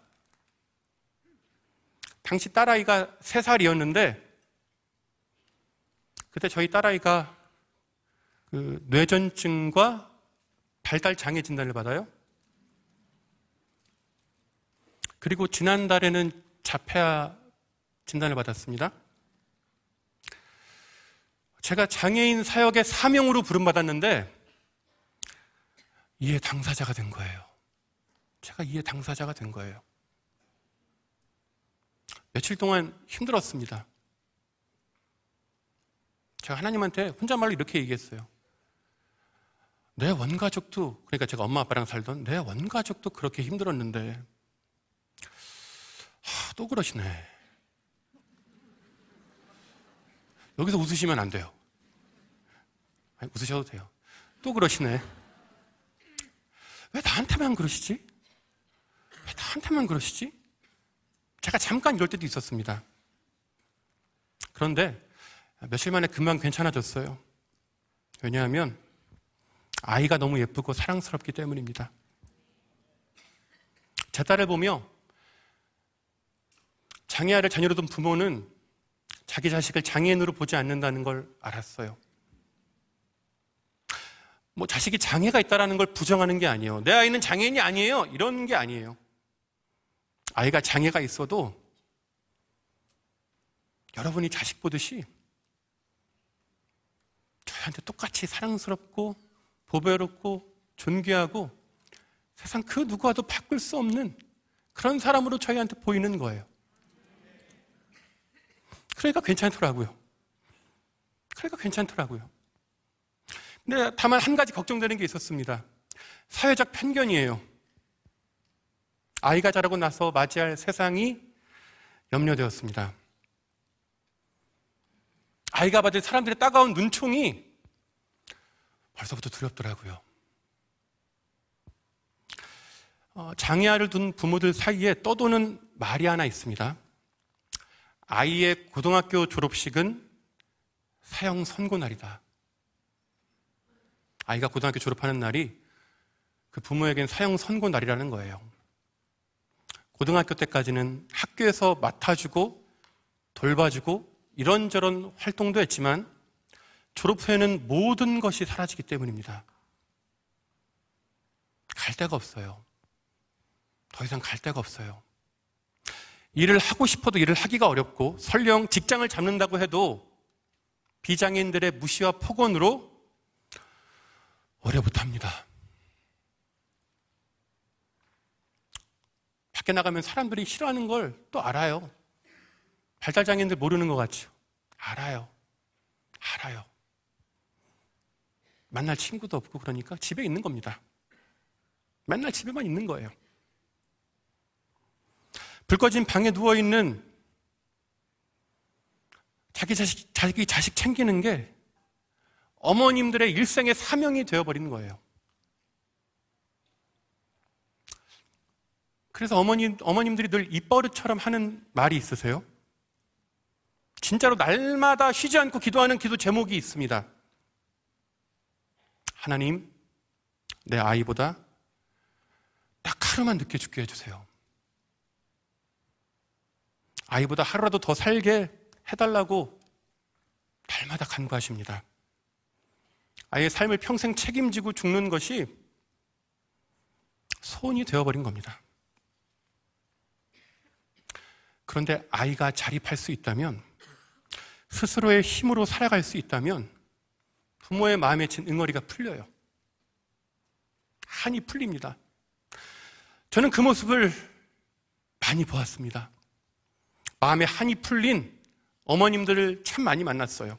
당시 딸아이가 3살이었는데 그때 저희 딸아이가 뇌전증과 발달장애 진단을 받아요. 그리고 지난달에는 자폐아 진단을 받았습니다. 제가 장애인 사역의 사명으로 부름받았는데 이해 당사자가 된 거예요. 제가 이해 당사자가 된 거예요. 며칠 동안 힘들었습니다. 제가 하나님한테 혼잣말로 이렇게 얘기했어요. 내 원가족도, 그러니까 제가 엄마 아빠랑 살던 내 원가족도 그렇게 힘들었는데 또 그러시네. 여기서 웃으시면 안 돼요. 아니, 웃으셔도 돼요. 또 그러시네. 왜 나한테만 그러시지? 왜 나한테만 그러시지? 제가 잠깐 이럴 때도 있었습니다. 그런데 며칠 만에 금방 괜찮아졌어요. 왜냐하면 아이가 너무 예쁘고 사랑스럽기 때문입니다. 제 딸을 보며 장애아를 자녀로 둔 부모는 자기 자식을 장애인으로 보지 않는다는 걸 알았어요. 자식이 장애가 있다는 걸 부정하는 게 아니에요. 내 아이는 장애인이 아니에요. 이런 게 아니에요. 아이가 장애가 있어도 여러분이 자식 보듯이 저희한테 똑같이 사랑스럽고 보배롭고 존귀하고 세상 그 누구와도 바꿀 수 없는 그런 사람으로 저희한테 보이는 거예요. 그러니까 괜찮더라고요. 근데 다만 한 가지 걱정되는 게 있었습니다. 사회적 편견이에요. 아이가 자라고 나서 맞이할 세상이 염려되었습니다. 아이가 받을 사람들의 따가운 눈총이 벌써부터 두렵더라고요. 장애아를 둔 부모들 사이에 떠도는 말이 하나 있습니다. 아이의 고등학교 졸업식은 사형 선고 날이다. 아이가 고등학교 졸업하는 날이 그 부모에겐 사형 선고 날이라는 거예요. 고등학교 때까지는 학교에서 맡아주고 돌봐주고 이런저런 활동도 했지만 졸업 후에는 모든 것이 사라지기 때문입니다. 갈 데가 없어요. 더 이상 갈 데가 없어요. 일을 하고 싶어도 일을 하기가 어렵고 설령 직장을 잡는다고 해도 비장애인들의 무시와 폭언으로 오래 못합니다. 밖에 나가면 사람들이 싫어하는 걸 또 알아요. 발달장애인들 모르는 것 같죠? 알아요. 만날 친구도 없고 그러니까 집에 있는 겁니다. 맨날 집에만 있는 거예요. 불 꺼진 방에 누워있는 자기 자식 챙기는 게 어머님들의 일생의 사명이 되어버리는 거예요. 그래서 어머님들이 늘 입버릇처럼 하는 말이 있으세요. 진짜로 날마다 쉬지 않고 기도하는 기도 제목이 있습니다. 하나님, 내 아이보다 딱 하루만 늦게 죽게 해주세요. 아이보다 하루라도 더 살게 해달라고 날마다 간구하십니다. 아이의 삶을 평생 책임지고 죽는 것이 소원이 되어버린 겁니다. 그런데 아이가 자립할 수 있다면, 스스로의 힘으로 살아갈 수 있다면 부모의 마음에 진 응어리가 풀려요. 한이 풀립니다. 저는 그 모습을 많이 보았습니다. 마음에 한이 풀린 어머님들을 참 많이 만났어요.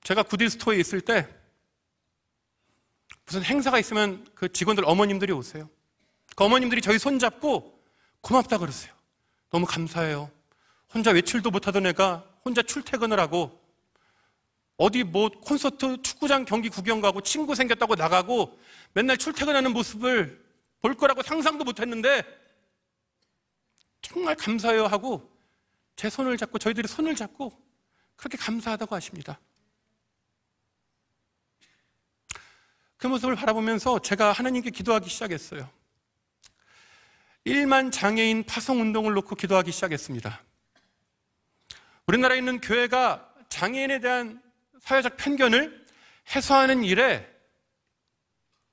제가 구딜스토어에 있을 때 무슨 행사가 있으면 그 직원들 어머님들이 오세요. 그 어머님들이 저희 손잡고 고맙다 그러세요. 너무 감사해요. 혼자 외출도 못하던 애가 혼자 출퇴근을 하고 어디 뭐 콘서트, 축구장 경기 구경 가고 친구 생겼다고 나가고 맨날 출퇴근하는 모습을 볼 거라고 상상도 못했는데 정말 감사해요 하고 제 손을 잡고, 저희들이 손을 잡고 그렇게 감사하다고 하십니다. 그 모습을 바라보면서 제가 하나님께 기도하기 시작했어요. 1만 장애인 파송운동을 놓고 기도하기 시작했습니다. 우리나라에 있는 교회가 장애인에 대한 사회적 편견을 해소하는 일에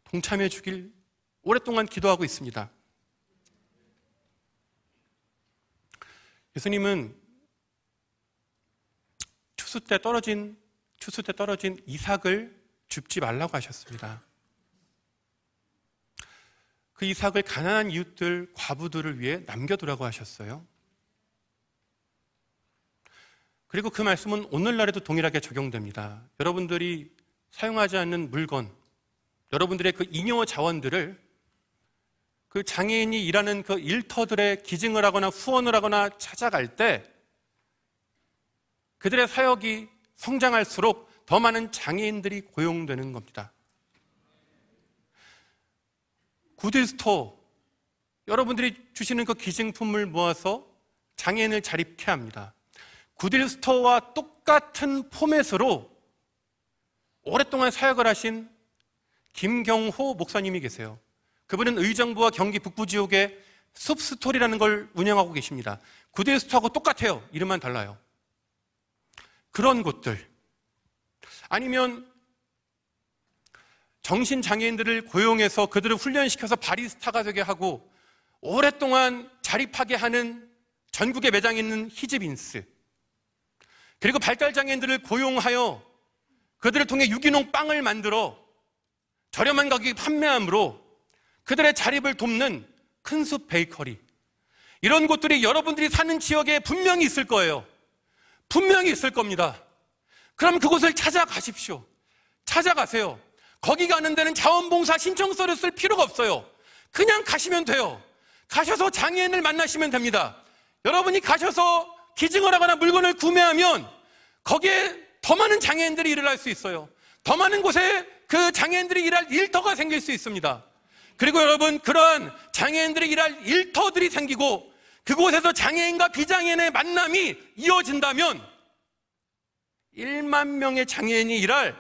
동참해 주길 오랫동안 기도하고 있습니다. 예수님은 추수 때 떨어진 이삭을 줍지 말라고 하셨습니다. 그 이삭을 가난한 이웃들, 과부들을 위해 남겨두라고 하셨어요. 그리고 그 말씀은 오늘날에도 동일하게 적용됩니다. 여러분들이 사용하지 않는 물건, 여러분들의 그 잉여 자원들을 그 장애인이 일하는 그 일터들에 기증을 하거나 후원을 하거나 찾아갈 때 그들의 사역이 성장할수록 더 많은 장애인들이 고용되는 겁니다. 구딜스토어, 여러분들이 주시는 그 기증품을 모아서 장애인을 자립케 합니다. 구딜스토어와 똑같은 포맷으로 오랫동안 사역을 하신 김경호 목사님이 계세요. 그분은 의정부와 경기 북부 지역에 숲스토리라는 걸 운영하고 계십니다. 구딜스토어하고 똑같아요. 이름만 달라요. 그런 곳들, 아니면 정신장애인들을 고용해서 그들을 훈련시켜서 바리스타가 되게 하고 오랫동안 자립하게 하는 전국에 매장에 있는 히즈빈스, 그리고 발달장애인들을 고용하여 그들을 통해 유기농 빵을 만들어 저렴한 가격에 판매함으로 그들의 자립을 돕는 큰숲 베이커리, 이런 곳들이 여러분들이 사는 지역에 분명히 있을 거예요. 분명히 있을 겁니다. 그럼 그곳을 찾아가십시오. 찾아가세요. 거기 가는 데는 자원봉사 신청서를 쓸 필요가 없어요. 그냥 가시면 돼요. 가셔서 장애인을 만나시면 됩니다. 여러분이 가셔서 기증을 하거나 물건을 구매하면 거기에 더 많은 장애인들이 일을 할 수 있어요. 더 많은 곳에 그 장애인들이 일할 일터가 생길 수 있습니다. 그리고 여러분, 그러한 장애인들이 일할 일터들이 생기고 그곳에서 장애인과 비장애인의 만남이 이어진다면 1만 명의 장애인이 일할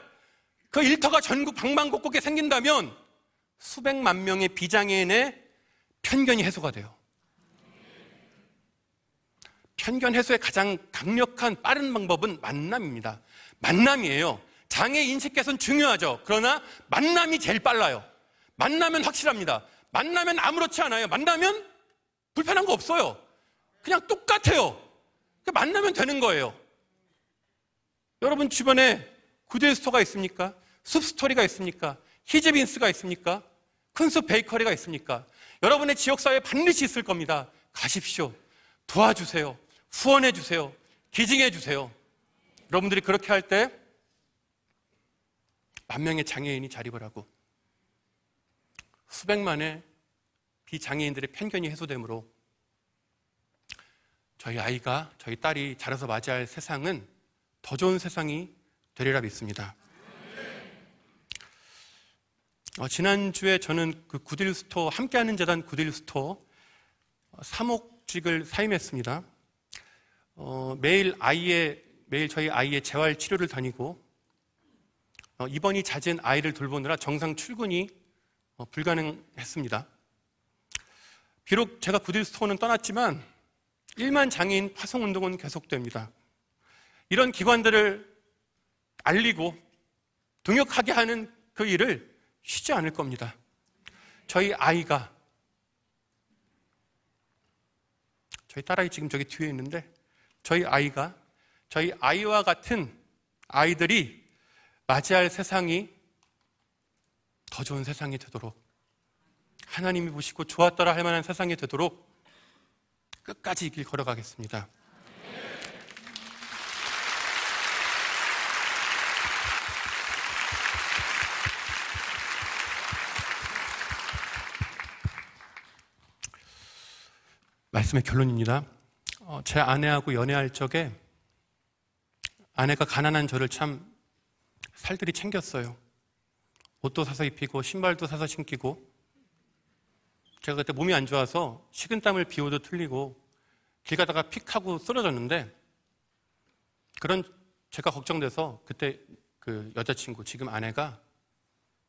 그 일터가 전국 방방곡곡에 생긴다면 수백만 명의 비장애인의 편견이 해소가 돼요. 편견 해소의 가장 강력한 빠른 방법은 만남입니다. 만남이에요. 장애 인식 개선 중요하죠. 그러나 만남이 제일 빨라요. 만나면 확실합니다. 만나면 아무렇지 않아요. 만나면 불편한 거 없어요. 그냥 똑같아요. 만나면 되는 거예요. 여러분 주변에 구딜스토어가 있습니까? 숲스토리가 있습니까? 히즈빈스가 있습니까? 큰숲 베이커리가 있습니까? 여러분의 지역사회에 반드시 있을 겁니다. 가십시오. 도와주세요. 후원해주세요. 기증해주세요. 여러분들이 그렇게 할 때 10,000명의 장애인이 자립을 하고 수백만의 비장애인들의 편견이 해소되므로 저희 아이가, 저희 딸이 자라서 맞이할 세상은 더 좋은 세상이 되리라 믿습니다. 지난주에 저는 그 구딜스토어, 함께하는 재단 구딜스토어 사목직을 사임했습니다. 매일 저희 아이의 재활 치료를 다니고 입원이 잦은 아이를 돌보느라 정상 출근이 불가능했습니다. 비록 제가 구딜스톤은 떠났지만 1만 장애인 파송운동은 계속됩니다. 이런 기관들을 알리고 동역하게 하는 그 일을 쉬지 않을 겁니다. 저희 딸아이 지금 저기 뒤에 있는데 저희 아이와 같은 아이들이 맞이할 세상이 더 좋은 세상이 되도록, 하나님이 보시고 좋았더라 할 만한 세상이 되도록 끝까지 이 길 걸어가겠습니다. 말씀의 결론입니다. 제 아내하고 연애할 적에 아내가 가난한 저를 참 살들이 챙겼어요. 옷도 사서 입히고 신발도 사서 신기고, 제가 그때 몸이 안 좋아서 식은땀을 비오도 틀리고 길 가다가 픽 하고 쓰러졌는데, 그런 제가 걱정돼서 그때 그 여자친구, 지금 아내가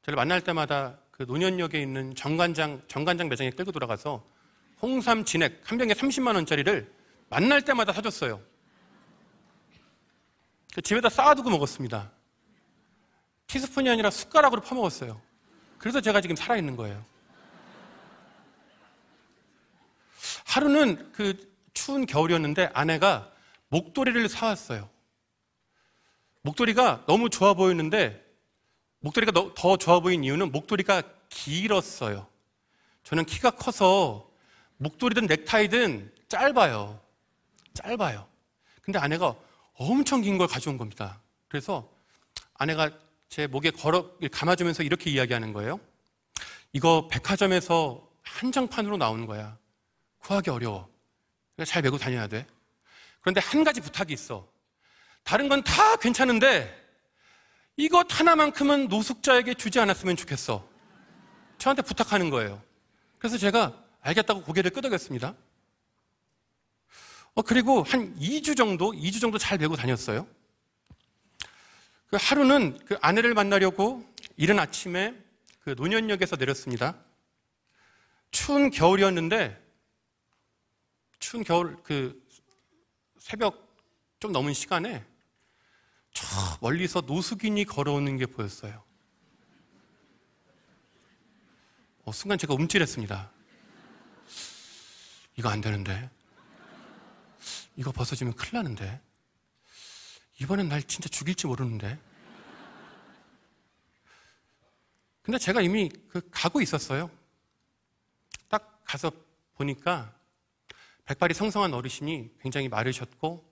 저를 만날 때마다 그 논현역에 있는 정관장 매장에 끌고 들어가서 홍삼 진액 한 병에 30만 원짜리를 만날 때마다 사줬어요. 집에다 쌓아두고 먹었습니다. 티스푼이 아니라 숟가락으로 퍼먹었어요. 그래서 제가 지금 살아있는 거예요. 하루는 그 추운 겨울이었는데 아내가 목도리를 사왔어요. 목도리가 너무 좋아 보였는데, 목도리가 더 좋아 보인 이유는 목도리가 길었어요. 저는 키가 커서 목도리든 넥타이든 짧아요. 근데 아내가 엄청 긴 걸 가져온 겁니다. 그래서 아내가 제 목에 감아주면서 이렇게 이야기하는 거예요. 이거 백화점에서 한정판으로 나오는 거야. 구하기 어려워. 그러니까 잘 메고 다녀야 돼. 그런데 한 가지 부탁이 있어. 다른 건 다 괜찮은데 이것 하나만큼은 노숙자에게 주지 않았으면 좋겠어. 저한테 부탁하는 거예요. 그래서 제가 알겠다고 고개를 끄덕였습니다. 그리고 한 2주 정도 잘 메고 다녔어요. 그 하루는 그 아내를 만나려고 이른 아침에 그 논현역에서 내렸습니다. 추운 겨울이었는데, 추운 겨울 그 새벽 좀 넘은 시간에 저 멀리서 노숙인이 걸어오는 게 보였어요. 순간 제가 움찔했습니다. 이거 안 되는데, 이거 벗어지면 큰일 나는데, 이번엔 날 진짜 죽일지 모르는데. 근데 제가 이미 가고 있었어요. 딱 가서 보니까 백발이 성성한 어르신이 굉장히 마르셨고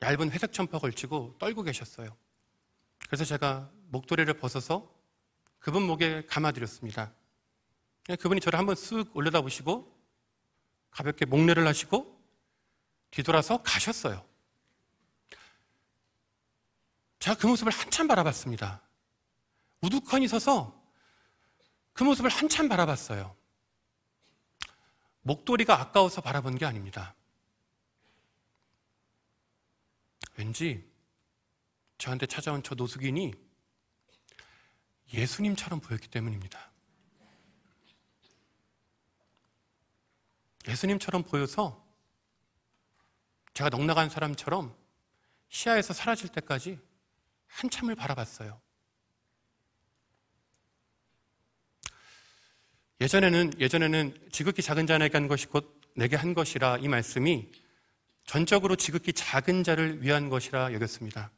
얇은 회색 점퍼 걸치고 떨고 계셨어요. 그래서 제가 목도리를 벗어서 그분 목에 감아드렸습니다. 그분이 저를 한번 쓱 올려다보시고 가볍게 목례를 하시고 뒤돌아서 가셨어요. 제가 그 모습을 한참 바라봤습니다. 우두커니 서서 그 모습을 한참 바라봤어요. 목도리가 아까워서 바라본 게 아닙니다. 왠지 저한테 찾아온 저 노숙인이 예수님처럼 보였기 때문입니다. 예수님처럼 보여서 제가 넉나간 사람처럼 시야에서 사라질 때까지 한참을 바라봤어요. 예전에는 지극히 작은 자에게 한 것이 곧 내게 한 것이라, 이 말씀이 전적으로 지극히 작은 자를 위한 것이라 여겼습니다.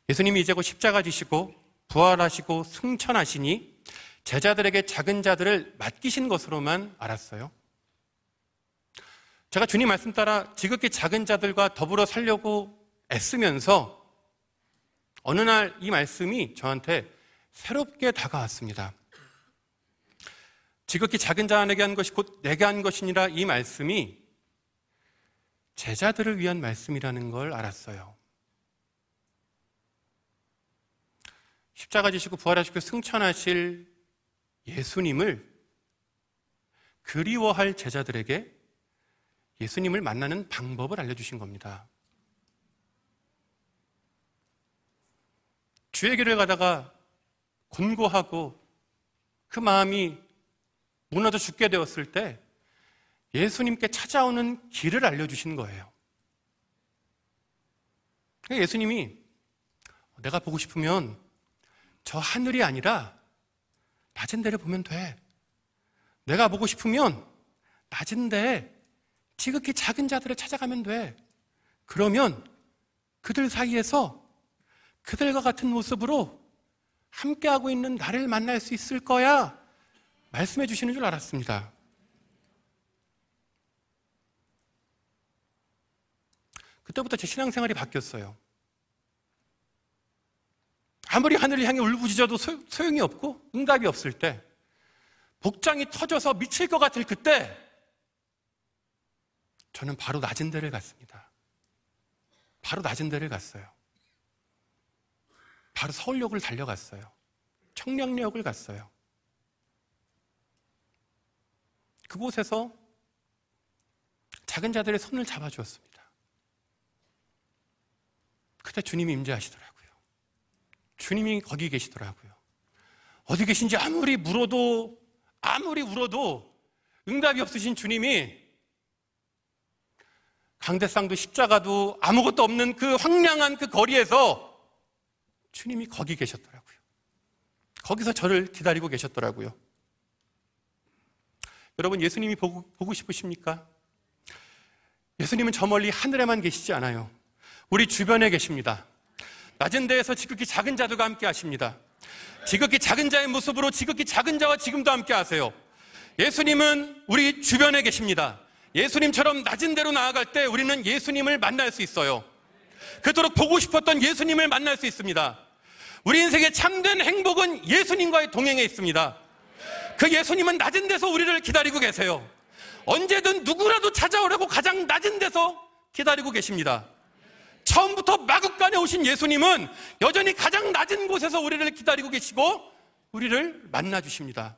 예수님이 이제 곧 십자가 지시고 부활하시고 승천하시니 제자들에게 작은 자들을 맡기신 것으로만 알았어요. 제가 주님 말씀 따라 지극히 작은 자들과 더불어 살려고 애쓰면서 어느 날 이 말씀이 저한테 새롭게 다가왔습니다. 지극히 작은 자에게 한 것이 곧 내게 한 것이니라, 이 말씀이 제자들을 위한 말씀이라는 걸 알았어요. 십자가 지시고 부활하시고 승천하실 예수님을 그리워할 제자들에게 예수님을 만나는 방법을 알려주신 겁니다. 주의 길을 가다가 곤고하고 그 마음이 무너져 죽게 되었을 때 예수님께 찾아오는 길을 알려주신 거예요. 예수님이 내가 보고 싶으면 저 하늘이 아니라 낮은 데를 보면 돼. 내가 보고 싶으면 낮은 데 지극히 작은 자들을 찾아가면 돼. 그러면 그들 사이에서 그들과 같은 모습으로 함께하고 있는 나를 만날 수 있을 거야 말씀해 주시는 줄 알았습니다. 그때부터 제 신앙생활이 바뀌었어요. 아무리 하늘을 향해 울부짖어도 소용이 없고 응답이 없을 때, 복장이 터져서 미칠 것 같을 그때 저는 바로 낮은 데를 갔습니다. 바로 낮은 데를 갔어요. 바로 서울역을 달려갔어요. 청량역을 갔어요. 그곳에서 작은 자들의 손을 잡아주었습니다. 그때 주님이 임재하시더라고요. 주님이 거기 계시더라고요. 어디 계신지 아무리 울어도 응답이 없으신 주님이 강대상도 십자가도 아무것도 없는 그 황량한 그 거리에서 주님이 거기 계셨더라고요. 거기서 저를 기다리고 계셨더라고요. 여러분, 예수님이 보고 싶으십니까? 예수님은 저 멀리 하늘에만 계시지 않아요. 우리 주변에 계십니다. 낮은 데에서 지극히 작은 자들과 함께 하십니다. 지극히 작은 자의 모습으로 지극히 작은 자와 지금도 함께 하세요. 예수님은 우리 주변에 계십니다. 예수님처럼 낮은 데로 나아갈 때 우리는 예수님을 만날 수 있어요. 그토록 보고 싶었던 예수님을 만날 수 있습니다. 우리 인생의 참된 행복은 예수님과의 동행에 있습니다. 그 예수님은 낮은 데서 우리를 기다리고 계세요. 언제든 누구라도 찾아오라고 가장 낮은 데서 기다리고 계십니다. 처음부터 마구간에 오신 예수님은 여전히 가장 낮은 곳에서 우리를 기다리고 계시고 우리를 만나주십니다.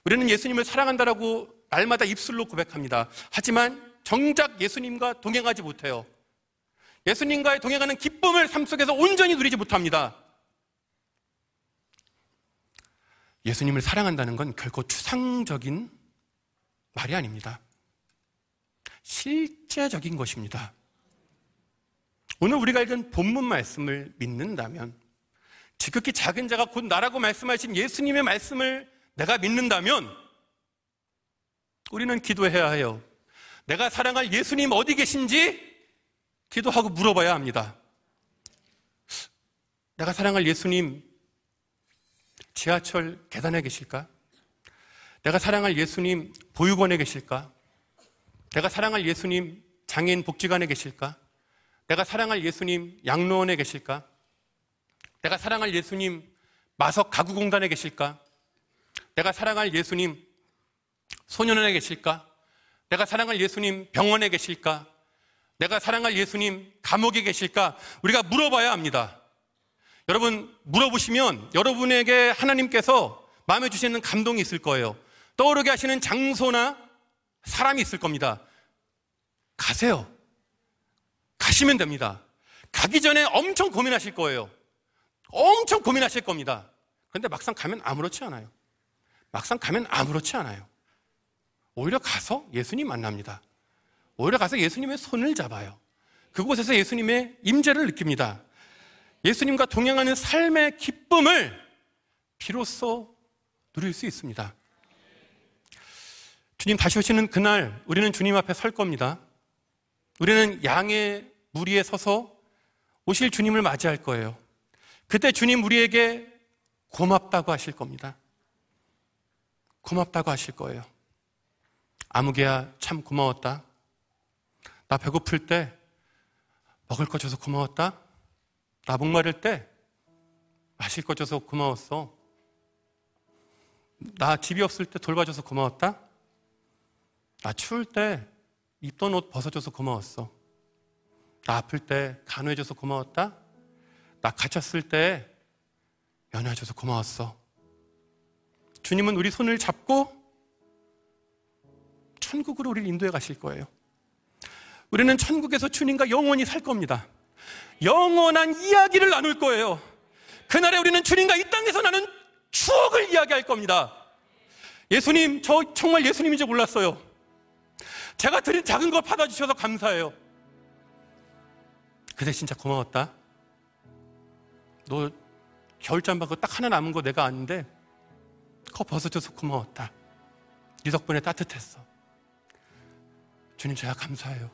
우리는 예수님을 사랑한다라고 날마다 입술로 고백합니다. 하지만 정작 예수님과 동행하지 못해요. 예수님과의 동행하는 기쁨을 삶 속에서 온전히 누리지 못합니다. 예수님을 사랑한다는 건 결코 추상적인 말이 아닙니다. 실제적인 것입니다. 오늘 우리가 읽은 본문 말씀을 믿는다면, 지극히 작은 자가 곧 나라고 말씀하신 예수님의 말씀을 내가 믿는다면 우리는 기도해야 해요. 내가 사랑할 예수님 어디 계신지 기도하고 물어봐야 합니다. 내가 사랑할 예수님 지하철 계단에 계실까? 내가 사랑할 예수님 보육원에 계실까? 내가 사랑할 예수님 장애인 복지관에 계실까? 내가 사랑할 예수님 양로원에 계실까? 내가 사랑할 예수님 마석 가구공단에 계실까? 내가 사랑할 예수님 소년원에 계실까? 내가 사랑할 예수님 병원에 계실까? 내가 사랑할 예수님 감옥에 계실까? 우리가 물어봐야 합니다. 여러분, 물어보시면 여러분에게 하나님께서 마음에 주시는 감동이 있을 거예요. 떠오르게 하시는 장소나 사람이 있을 겁니다. 가세요. 가시면 됩니다. 가기 전에 엄청 고민하실 거예요. 엄청 고민하실 겁니다. 그런데 막상 가면 아무렇지 않아요. 막상 가면 아무렇지 않아요. 오히려 가서 예수님 만납니다. 오히려 가서 예수님의 손을 잡아요. 그곳에서 예수님의 임재를 느낍니다. 예수님과 동행하는 삶의 기쁨을 비로소 누릴 수 있습니다. 주님 다시 오시는 그날 우리는 주님 앞에 설 겁니다. 우리는 양의 무리에 서서 오실 주님을 맞이할 거예요. 그때 주님 우리에게 고맙다고 하실 겁니다. 고맙다고 하실 거예요. 아무개야 참 고마웠다. 나 배고플 때 먹을 거 줘서 고마웠다. 나 목마를 때 마실 거 줘서 고마웠어. 나 집이 없을 때 돌봐줘서 고마웠다. 나 추울 때 입던 옷 벗어줘서 고마웠어. 나 아플 때 간호해줘서 고마웠다. 나 갇혔을 때 면회해줘서 고마웠어. 주님은 우리 손을 잡고 천국으로 우리를 인도해 가실 거예요. 우리는 천국에서 주님과 영원히 살 겁니다. 영원한 이야기를 나눌 거예요. 그날에 우리는 주님과 이 땅에서 나눈 추억을 이야기할 겁니다. 예수님, 저 정말 예수님인 줄 몰랐어요. 제가 드린 작은 걸 받아주셔서 감사해요. 그래 진짜 고마웠다. 너 겨울잠바 그거 딱 하나 남은 거 내가 아는데 그거 벗어줘서 고마웠다. 네 덕분에 따뜻했어. 주님, 제가 감사해요.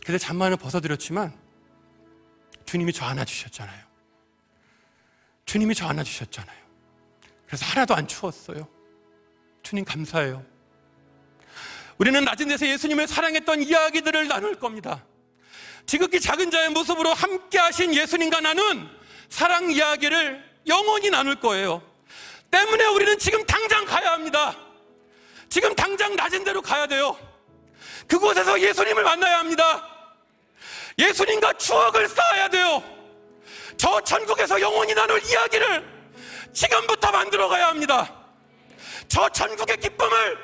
그래서 잠만을 벗어드렸지만 주님이 저 안아주셨잖아요. 주님이 저 안아주셨잖아요. 그래서 하나도 안 추웠어요. 주님 감사해요. 우리는 낮은 데서 예수님을 사랑했던 이야기들을 나눌 겁니다. 지극히 작은 자의 모습으로 함께 하신 예수님과 나눈 사랑 이야기를 영원히 나눌 거예요. 때문에 우리는 지금 당장 가야 합니다. 지금 당장 낮은 데로 가야 돼요. 그곳에서 예수님을 만나야 합니다. 예수님과 추억을 쌓아야 돼요. 저 천국에서 영원히 나눌 이야기를 지금부터 만들어 가야 합니다. 저 천국의 기쁨을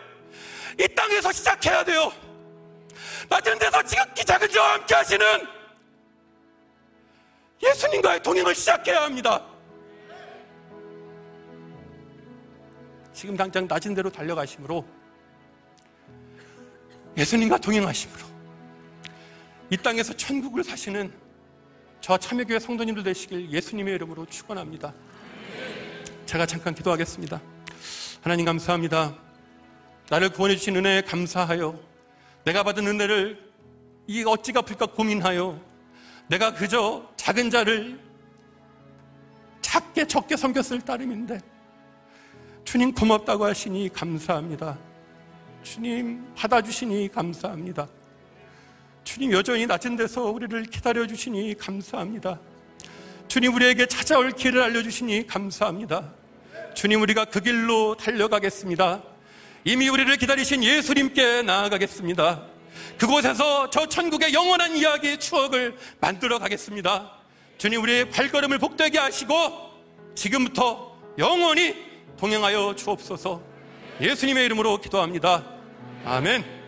이 땅에서 시작해야 돼요. 낮은 데서 지극히 작은 자와 함께 하시는 예수님과의 동행을 시작해야 합니다. 지금 당장 낮은 데로 달려가심으로, 예수님과 동행하심으로 이 땅에서 천국을 사시는 저와 참여교회 성도님들 되시길 예수님의 이름으로 축원합니다. 제가 잠깐 기도하겠습니다. 하나님 감사합니다. 나를 구원해 주신 은혜에 감사하여 내가 받은 은혜를 이 어찌 갚을까 고민하여 내가 그저 작은 자를 작게 적게 섬겼을 따름인데 주님 고맙다고 하시니 감사합니다. 주님 받아주시니 감사합니다. 주님 여전히 낮은 데서 우리를 기다려주시니 감사합니다. 주님 우리에게 찾아올 길을 알려주시니 감사합니다. 주님 우리가 그 길로 달려가겠습니다. 이미 우리를 기다리신 예수님께 나아가겠습니다. 그곳에서 저 천국의 영원한 이야기의 추억을 만들어 가겠습니다. 주님 우리의 발걸음을 복되게 하시고 지금부터 영원히 동행하여 주옵소서. 예수님의 이름으로 기도합니다. 아멘.